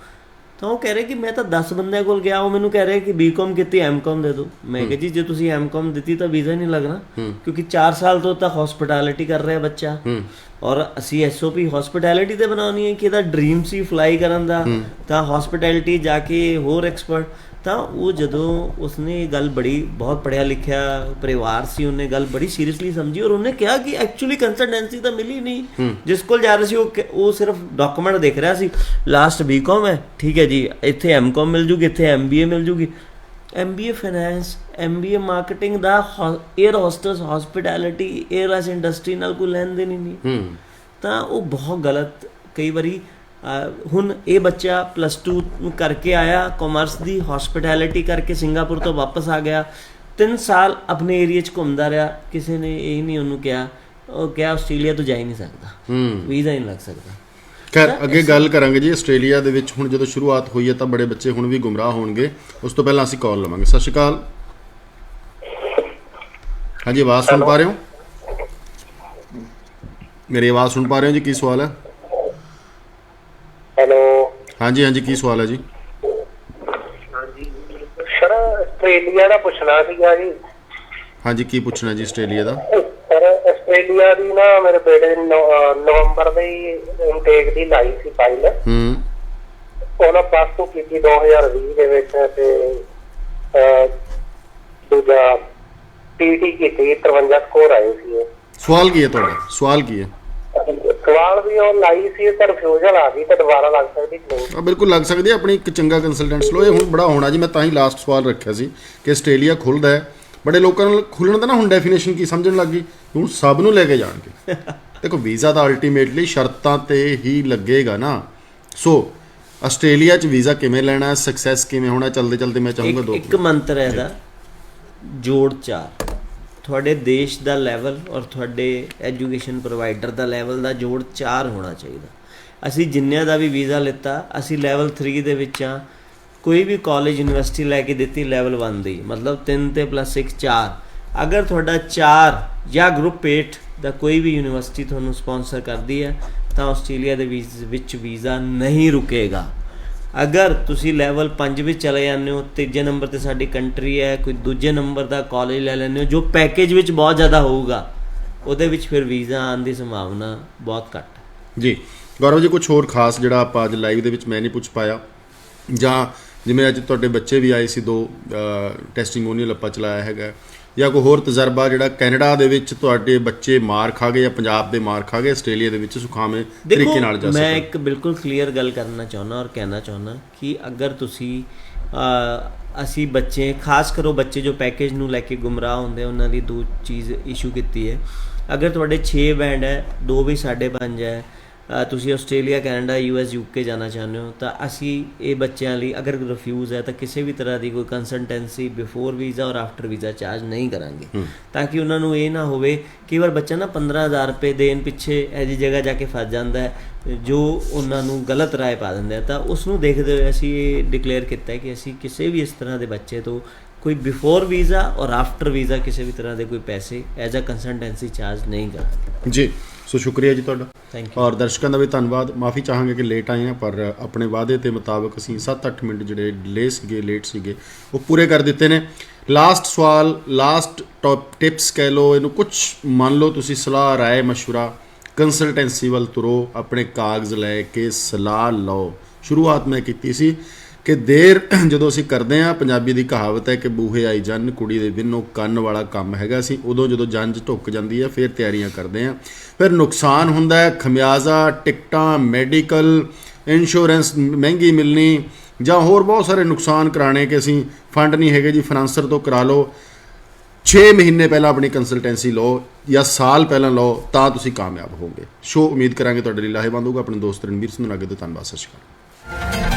ਤਾਂ ਉਹ ਕਹਿ ਰਹੇ ਕਿ ਮੈਂ ਤਾਂ 10 ਬੰਦਿਆਂ ਕੋਲ ਗਿਆ, ਉਹ ਮੈਨੂੰ ਕਹਿ ਰਹੇ ਕਿ ਬੀਕਾਮ ਕੀਤੀ ਐਮਕਾਮ ਦੇ ਦਿਓ। ਮੈਂ ਕਿਹਾ ਜੀ ਜੇ ਤੁਸੀਂ ਐਮਕਾਮ ਦਿੱਤੀ ਤਾਂ ਵੀਜ਼ਾ ਨਹੀਂ ਲੱਗਣਾ ਕਿਉਂਕਿ 4 ਸਾਲ ਤੋਂ ਤਾਂ ਹੌਸਪਿਟੈਲਿਟੀ ਕਰ ਰਿਹਾ ਬੱਚਾ ਔਰ ਅਸੀਂ ਐਸਓਪੀ ਹੌਸਪਿਟੈਲਿਟੀ ਤੇ ਬਣਾਉਣੀ ਹੈ ਕਿ ਇਹਦਾ ਡ੍ਰੀਮ ਸੀ ਫਲਾਈ ਕਰਨ ਦਾ ਤਾਂ ਹੌਸਪਿਟੈਲਿਟੀ ਜਾ ਕੇ ਹੋਰ ਐਕਸਪਰਟ। ਤਾਂ ਉਹ ਜਦੋਂ ਉਸਨੇ ਇਹ ਗੱਲ ਬੜੀ ਬਹੁਤ ਪੜ੍ਹਿਆ ਲਿਖਿਆ ਪਰਿਵਾਰ ਸੀ, ਉਹਨੇ ਗੱਲ ਬੜੀ ਸੀਰੀਅਸਲੀ ਸਮਝੀ ਔਰ ਉਹਨੇ ਕਿਹਾ ਕਿ ਐਕਚੁਅਲੀ ਕੰਸਲਟੈਂਸੀ ਤਾਂ ਮਿਲੀ ਨਹੀਂ। ਜਿਸ ਕੋਲ ਜਾ ਰਿਹਾ ਸੀ ਉਹ ਸਿਰਫ ਡਾਕੂਮੈਂਟ ਦੇਖ ਰਿਹਾ ਸੀ, ਲਾਸਟ ਬੀਕਾਮ ਹੈ, ਠੀਕ ਹੈ ਜੀ, ਇੱਥੇ ਐਮਕਾਮ ਮਿਲ ਜੂਗੀ, ਇੱਥੇ ਐਮਬੀਏ ਮਿਲ ਜੂਗੀ। ਐਮਬੀਏ ਫਾਈਨੈਂਸ, ਐਮਬੀਏ ਮਾਰਕੀਟਿੰਗ ਦਾ air hostess hospitality air industry ਨਾਲ ਕੋਈ ਲੈਣ ਦੇਣ ਹੀ ਨਹੀਂ। ਤਾਂ ਉਹ ਬਹੁਤ ਗਲਤ ਕਈ ਵਾਰੀ। ਹੁਣ ਇਹ ਬੱਚਾ +2 ਕਰਕੇ ਆਇਆ ਕਾਮਰਸ ਦੀ, ਹੌਸਪਿਟੈਲਿਟੀ ਕਰਕੇ ਸਿੰਗਾਪੁਰ ਤੋਂ ਵਾਪਸ ਆ ਗਿਆ। 3 ਸਾਲ ਆਪਣੇ ਏਰੀਆ 'ਚ ਘੁੰਮਦਾ ਰਿਹਾ, ਕਿਸੇ ਨੇ ਇਹ ਨਹੀਂ ਉਹਨੂੰ ਕਿਹਾ, ਉਹ ਕਿਹਾ ਆਸਟ੍ਰੇਲੀਆ ਤੋਂ ਜਾ ਹੀ ਨਹੀਂ ਸਕਦਾ, ਵੀਜ਼ਾ ਹੀ ਨਹੀਂ ਲੱਗ ਸਕਦਾ। ਖੈਰ ਅੱਗੇ ਗੱਲ ਕਰਾਂਗੇ ਜੀ। ਆਸਟ੍ਰੇਲੀਆ ਦੇ ਵਿੱਚ ਹੁਣ ਜਦੋਂ ਸ਼ੁਰੂਆਤ ਹੋਈ ਹੈ ਤਾਂ ਬੜੇ ਬੱਚੇ ਹੁਣ ਵੀ ਗੁੰਮਰਾਹ ਹੋਣਗੇ। ਉਸ ਤੋਂ ਪਹਿਲਾਂ ਅਸੀਂ ਕਾਲ ਲਵਾਂਗੇ। ਸਤਿ ਸ਼੍ਰੀ ਅਕਾਲ। ਹਾਂਜੀ, ਆਵਾਜ਼ ਸੁਣ ਪਾ ਰਹੇ ਹੋ? ਮੇਰੀ ਆਵਾਜ਼ ਸੁਣ ਪਾ ਰਹੇ ਹੋ ਜੀ? ਕੀ ਸਵਾਲ ਹੈ? हेलो। हाँ जी, हाँ जी, की सवाल है जी? सर आस्ट्रेलिया ਦਾ ਪੁੱਛਣਾ ਸੀਗਾ ਜੀ। हाँ जी, की पूछना जी आस्ट्रेलिया ਦਾ? ਸਰ ਆਸਟ੍ਰੇਲੀਆ ਦੀ ਨਾ ਮੇਰੇ ਬੇਟੇ ਨੇ ਨਵੰਬਰ ਦੇ ਇਨਟੇਕ ਦੀ ਲਾਈ ਸੀ ਫਾਈਲ। ਉਹਨਾਂ +2 ਕੀਤੀ 2020 ਦੇ ਵਿੱਚ ਤੇ ਦੂਜਾ ਪੀਟੀ ਕੀਤੀ 53 ਸਕੋਰ ਆਏ ਸੀ। ਸਵਾਲ ਕੀ ਹੈ ਤੁਹਾਡਾ? ਸਵਾਲ ਕੀ ਹੈ? ਸਵਾਲ ਵੀ ਉਹ ਲਾਈ ਸੀ ਤਾਂ ਰਿਫਿਊਜ਼ਲ ਆ ਗਈ ਤਾਂ ਦੁਬਾਰਾ ਲੱਗ ਸਕਦੀ ਕਿ ਨਹੀਂ? ਬਿਲਕੁਲ ਲੱਗ ਸਕਦੀ ਹੈ। ਆਪਣੀ ਇੱਕ ਚੰਗਾ ਕੰਸਲਟੈਂਟਸ ਲਓ। ਇਹ ਹੁਣ ਬੜਾ ਹੋਣਾ ਜੀ। ਮੈਂ ਤਾਂ ਹੀ ਲਾਸਟ ਸਵਾਲ ਰੱਖਿਆ ਸੀ ਕਿ ਆਸਟ੍ਰੇਲੀਆ ਖੁੱਲ੍ਹਦਾ ਹੈ। ਬੜੇ ਲੋਕਾਂ ਨਾਲ ਖੁੱਲ੍ਹਣ ਦਾ ਨਾ ਹੁਣ ਡੈਫੀਨੇਸ਼ਨ ਕੀ ਸਮਝਣ ਲੱਗ ਗਈ, ਹੁਣ ਸਭ ਨੂੰ ਲੈ ਕੇ ਜਾਣਗੇ। ਦੇਖੋ ਵੀਜ਼ਾ ਤਾਂ ਅਲਟੀਮੇਟਲੀ ਸ਼ਰਤਾਂ ਤੇ ਹੀ ਲੱਗੇਗਾ ਨਾ। ਸੋ ਆਸਟ੍ਰੇਲੀਆ 'ਚ ਵੀਜ਼ਾ ਕਿਵੇਂ ਲੈਣਾ, ਸਕਸੈਸ ਕਿਵੇਂ ਹੋਣਾ, ਚਲਦੇ ਮੈਂ ਚਾਹੂੰਗਾ ਦੋ ਇੱਕ ਮੰਤਰ ਹੈ ਇਹਦਾ, ਜੋੜ 4। ਤੁਹਾਡੇ ਦੇਸ਼ ਦਾ ਲੈਵਲ ਔਰ ਤੁਹਾਡੇ ਐਜੂਕੇਸ਼ਨ ਪ੍ਰੋਵਾਈਡਰ ਦਾ ਲੈਵਲ ਦਾ ਜੋੜ 4 ਹੋਣਾ ਚਾਹੀਦਾ। ਅਸੀਂ ਜਿੰਨਿਆਂ ਦਾ ਵੀ ਵੀਜ਼ਾ ਲਿੱਤਾ, ਅਸੀਂ ਲੈਵਲ 3 ਦੇ ਵਿੱਚ ਆ। ਕੋਈ ਵੀ ਕਾਲਜ ਯੂਨੀਵਰਸਿਟੀ ਲੈ ਕੇ ਦਿੱਤੀ ਲੈਵਲ 1 ਦੀ, ਮਤਲਬ 3 ਤੇ +1 4। ਅਗਰ ਤੁਹਾਡਾ 4 ਜਾਂ ਗਰੁੱਪ 8 ਦਾ ਕੋਈ ਵੀ ਯੂਨੀਵਰਸਿਟੀ ਤੁਹਾਨੂੰ ਸਪਾਂਸਰ ਕਰਦੀ ਹੈ ਤਾਂ ਆਸਟ੍ਰੇਲੀਆ ਦੇ ਵਿੱਚ ਵੀਜ਼ਾ ਨਹੀਂ ਰੁਕੇਗਾ। ਅਗਰ ਤੁਸੀਂ ਲੈਵਲ 5 ਵਿੱਚ ਚਲੇ ਜਾਂਦੇ ਹੋ, ਤੀਜੇ ਨੰਬਰ 'ਤੇ ਸਾਡੀ ਕੰਟਰੀ ਹੈ, ਕੋਈ ਦੂਜੇ ਨੰਬਰ ਦਾ ਕਾਲਜ ਲੈ ਲੈਂਦੇ ਹੋ ਜੋ ਪੈਕੇਜ ਵਿੱਚ ਬਹੁਤ ਜ਼ਿਆਦਾ ਹੋਊਗਾ, ਉਹਦੇ ਵਿੱਚ ਫਿਰ ਵੀਜ਼ਾ ਆਉਣ ਦੀ ਸੰਭਾਵਨਾ ਬਹੁਤ ਘੱਟ ਹੈ। ਜੀ ਗੌਰਵ ਜੀ, ਕੁਝ ਹੋਰ ਖਾਸ ਜਿਹੜਾ ਆਪਾਂ ਅੱਜ ਲਾਈਵ ਦੇ ਵਿੱਚ ਮੈਂ ਨਹੀਂ ਪੁੱਛ ਪਾਇਆ, ਜਾਂ ਜਿਵੇਂ ਅੱਜ ਤੁਹਾਡੇ ਬੱਚੇ ਵੀ ਆਏ ਸੀ, 2 ਟੈਸਟੀਮੋਨੀਅਲ ਆਪਾਂ ਚਲਾਇਆ ਹੈਗਾ, ਜਾਂ ਕੋਈ ਹੋਰ ਤਜਰਬਾ ਜਿਹੜਾ ਕੈਨੇਡਾ ਦੇ ਵਿੱਚ ਤੁਹਾਡੇ ਬੱਚੇ ਮਾਰ ਖਾ ਗਏ ਜਾਂ ਪੰਜਾਬ ਦੇ ਮਾਰ ਖਾ ਗਏ, ਆਸਟ੍ਰੇਲੀਆ ਦੇ ਵਿੱਚ ਸੁਖਾਵੇਂ ਤਰੀਕੇ ਨਾਲ ਜਾ ਮੈਂ ਸਕਣ? ਇੱਕ ਬਿਲਕੁਲ ਕਲੀਅਰ ਗੱਲ ਕਰਨਾ ਚਾਹੁੰਦਾ ਔਰ ਕਹਿਣਾ ਚਾਹੁੰਦਾ ਕਿ ਅਗਰ ਤੁਸੀਂ ਅਸੀਂ ਬੱਚੇ, ਖਾਸ ਕਰੋ ਬੱਚੇ ਜੋ ਪੈਕੇਜ ਨੂੰ ਲੈ ਕੇ ਗੁੰਮਰਾਹ ਹੁੰਦੇ, ਉਹਨਾਂ ਦੀ 2 ਚੀਜ਼ ਇਸ਼ੂ ਕੀਤੀ ਹੈ। ਅਗਰ ਤੁਹਾਡੇ 6 ਬੈਂਡ ਹੈ, 2 ਵੀ 5.5 ਹੈ, ਤੁਸੀਂ ਆਸਟ੍ਰੇਲੀਆ, ਕੈਨੇਡਾ, US, UK ਜਾਣਾ ਚਾਹੁੰਦੇ ਹੋ, ਤਾਂ ਅਸੀਂ ਇਹ ਬੱਚਿਆਂ ਲਈ ਅਗਰ ਰਿਫਿਊਜ਼ ਹੈ ਤਾਂ ਕਿਸੇ ਵੀ ਤਰ੍ਹਾਂ ਦੀ ਕੋਈ ਕੰਸਲਟੈਂਸੀ ਬਿਫੋਰ ਵੀਜ਼ਾ ਔਰ ਆਫਟਰ ਵੀਜ਼ਾ ਚਾਰਜ ਨਹੀਂ ਕਰਾਂਗੇ, ਤਾਂ ਕਿ ਉਹਨਾਂ ਨੂੰ ਇਹ ਨਾ ਹੋਵੇ। ਕਈ ਵਾਰ ਬੱਚਾ ਨਾ 15,000 ਰੁਪਏ ਦੇਣ ਪਿੱਛੇ ਇਹੋ ਜਿਹੀ ਜਗ੍ਹਾ ਜਾ ਕੇ ਫਸ ਜਾਂਦਾ ਹੈ ਜੋ ਉਹਨਾਂ ਨੂੰ ਗਲਤ ਰਾਏ ਪਾ ਦਿੰਦੇ ਆ। ਤਾਂ ਉਸ ਨੂੰ ਦੇਖਦੇ ਹੋਏ ਅਸੀਂ ਇਹ ਡਿਕਲੇਅਰ ਕੀਤਾ ਹੈ ਕਿ ਅਸੀਂ ਕਿਸੇ ਵੀ ਇਸ ਤਰ੍ਹਾਂ ਦੇ ਬੱਚੇ ਤੋਂ ਕੋਈ ਬਿਫੋਰ ਵੀਜ਼ਾ ਔਰ ਆਫਟਰ ਵੀਜ਼ਾ ਕਿਸੇ ਵੀ ਤਰ੍ਹਾਂ ਦੇ ਕੋਈ ਪੈਸੇ ਐਜ਼ ਅ ਕੰਸਲਟੈਂਸੀ ਚਾਰਜ ਨਹੀਂ ਕਰਾਂਗੇ। ਜੀ ਸੋ ਸ਼ੁਕਰੀਆ ਜੀ ਤੁਹਾਡਾ, ਥੈਂਕ ਯੂ। ਔਰ ਦਰਸ਼ਕਾਂ ਦਾ ਵੀ ਧੰਨਵਾਦ। ਮਾਫੀ ਚਾਹਾਂਗੇ ਕਿ ਲੇਟ ਆਏ ਹਾਂ, ਪਰ ਆਪਣੇ ਵਾਅਦੇ ਦੇ ਮੁਤਾਬਕ ਅਸੀਂ 7-8 ਮਿੰਟ ਜਿਹੜੇ ਲੇਟ ਸੀਗੇ ਉਹ ਪੂਰੇ ਕਰ ਦਿੱਤੇ ਨੇ। ਲਾਸਟ ਸਵਾਲ, ਲਾਸਟ ਟਿਪਸ ਕਹਿ ਲਓ ਇਹਨੂੰ, ਕੁਝ ਮੰਨ ਲਓ ਤੁਸੀਂ ਸਲਾਹ, ਰਾਏ, ਮਸ਼ਵਰਾ, ਕੰਸਲਟੈਂਸੀ ਵੱਲ ਤੁਰੋ, ਆਪਣੇ ਕਾਗਜ਼ ਲੈ ਕੇ ਸਲਾਹ ਲਓ। ਸ਼ੁਰੂਆਤ ਮੈਂ ਕੀਤੀ ਸੀ ਕਿ ਦੇਰ ਜਦੋਂ ਅਸੀਂ ਕਰਦੇ ਹਾਂ, ਪੰਜਾਬੀ ਦੀ ਕਹਾਵਤ ਹੈ ਕਿ ਬੂਹੇ ਆਈ ਜੰਨ, ਕੁੜੀ ਦੇ ਬਿਨੋਂ ਕੰਨ ਵਾਲਾ ਕੰਮ ਹੈਗਾ ਸੀ। ਉਦੋਂ ਜਦੋਂ ਜੰਜ ਢੁੱਕ ਜਾਂਦੀ ਹੈ ਫਿਰ ਤਿਆਰੀਆਂ ਕਰਦੇ ਹਾਂ, ਫਿਰ ਨੁਕਸਾਨ ਹੁੰਦਾ ਹੈ, ਖਮਿਆਜ਼ਾ, ਟਿਕਟਾਂ, ਮੈਡੀਕਲ, ਇੰਸ਼ੋਰੈਂਸ ਮਹਿੰਗੀ ਮਿਲਣੀ, ਜਾਂ ਹੋਰ ਬਹੁਤ ਸਾਰੇ ਨੁਕਸਾਨ ਕਰਾਣੇ ਕਿ ਅਸੀਂ ਫੰਡ ਨਹੀਂ ਹੈਗੇ ਜੀ, ਫਰਾਂਸਰ ਤੋਂ ਕਰਾ ਲਓ। 6 ਮਹੀਨੇ ਪਹਿਲਾਂ ਆਪਣੀ ਕੰਸਲਟੈਂਸੀ ਲਓ ਜਾਂ ਸਾਲ ਪਹਿਲਾਂ ਲਓ, ਤਾਂ ਤੁਸੀਂ ਕਾਮਯਾਬ ਹੋਵੋਗੇ। ਸ਼ੋ ਉਮੀਦ ਕਰਾਂਗੇ ਤੁਹਾਡੇ ਲਈ ਲਾਹੇਵੰਦ ਹੋਊਗਾ। ਆਪਣੇ ਦੋਸਤ ਰਣਵੀਰ ਸਿੰਘ ਨੂੰ ਅੱਗੇ ਤੋਂ ਧੰਨਵਾਦ। ਸਤਿ ਸ਼੍ਰੀ ਅਕਾਲ।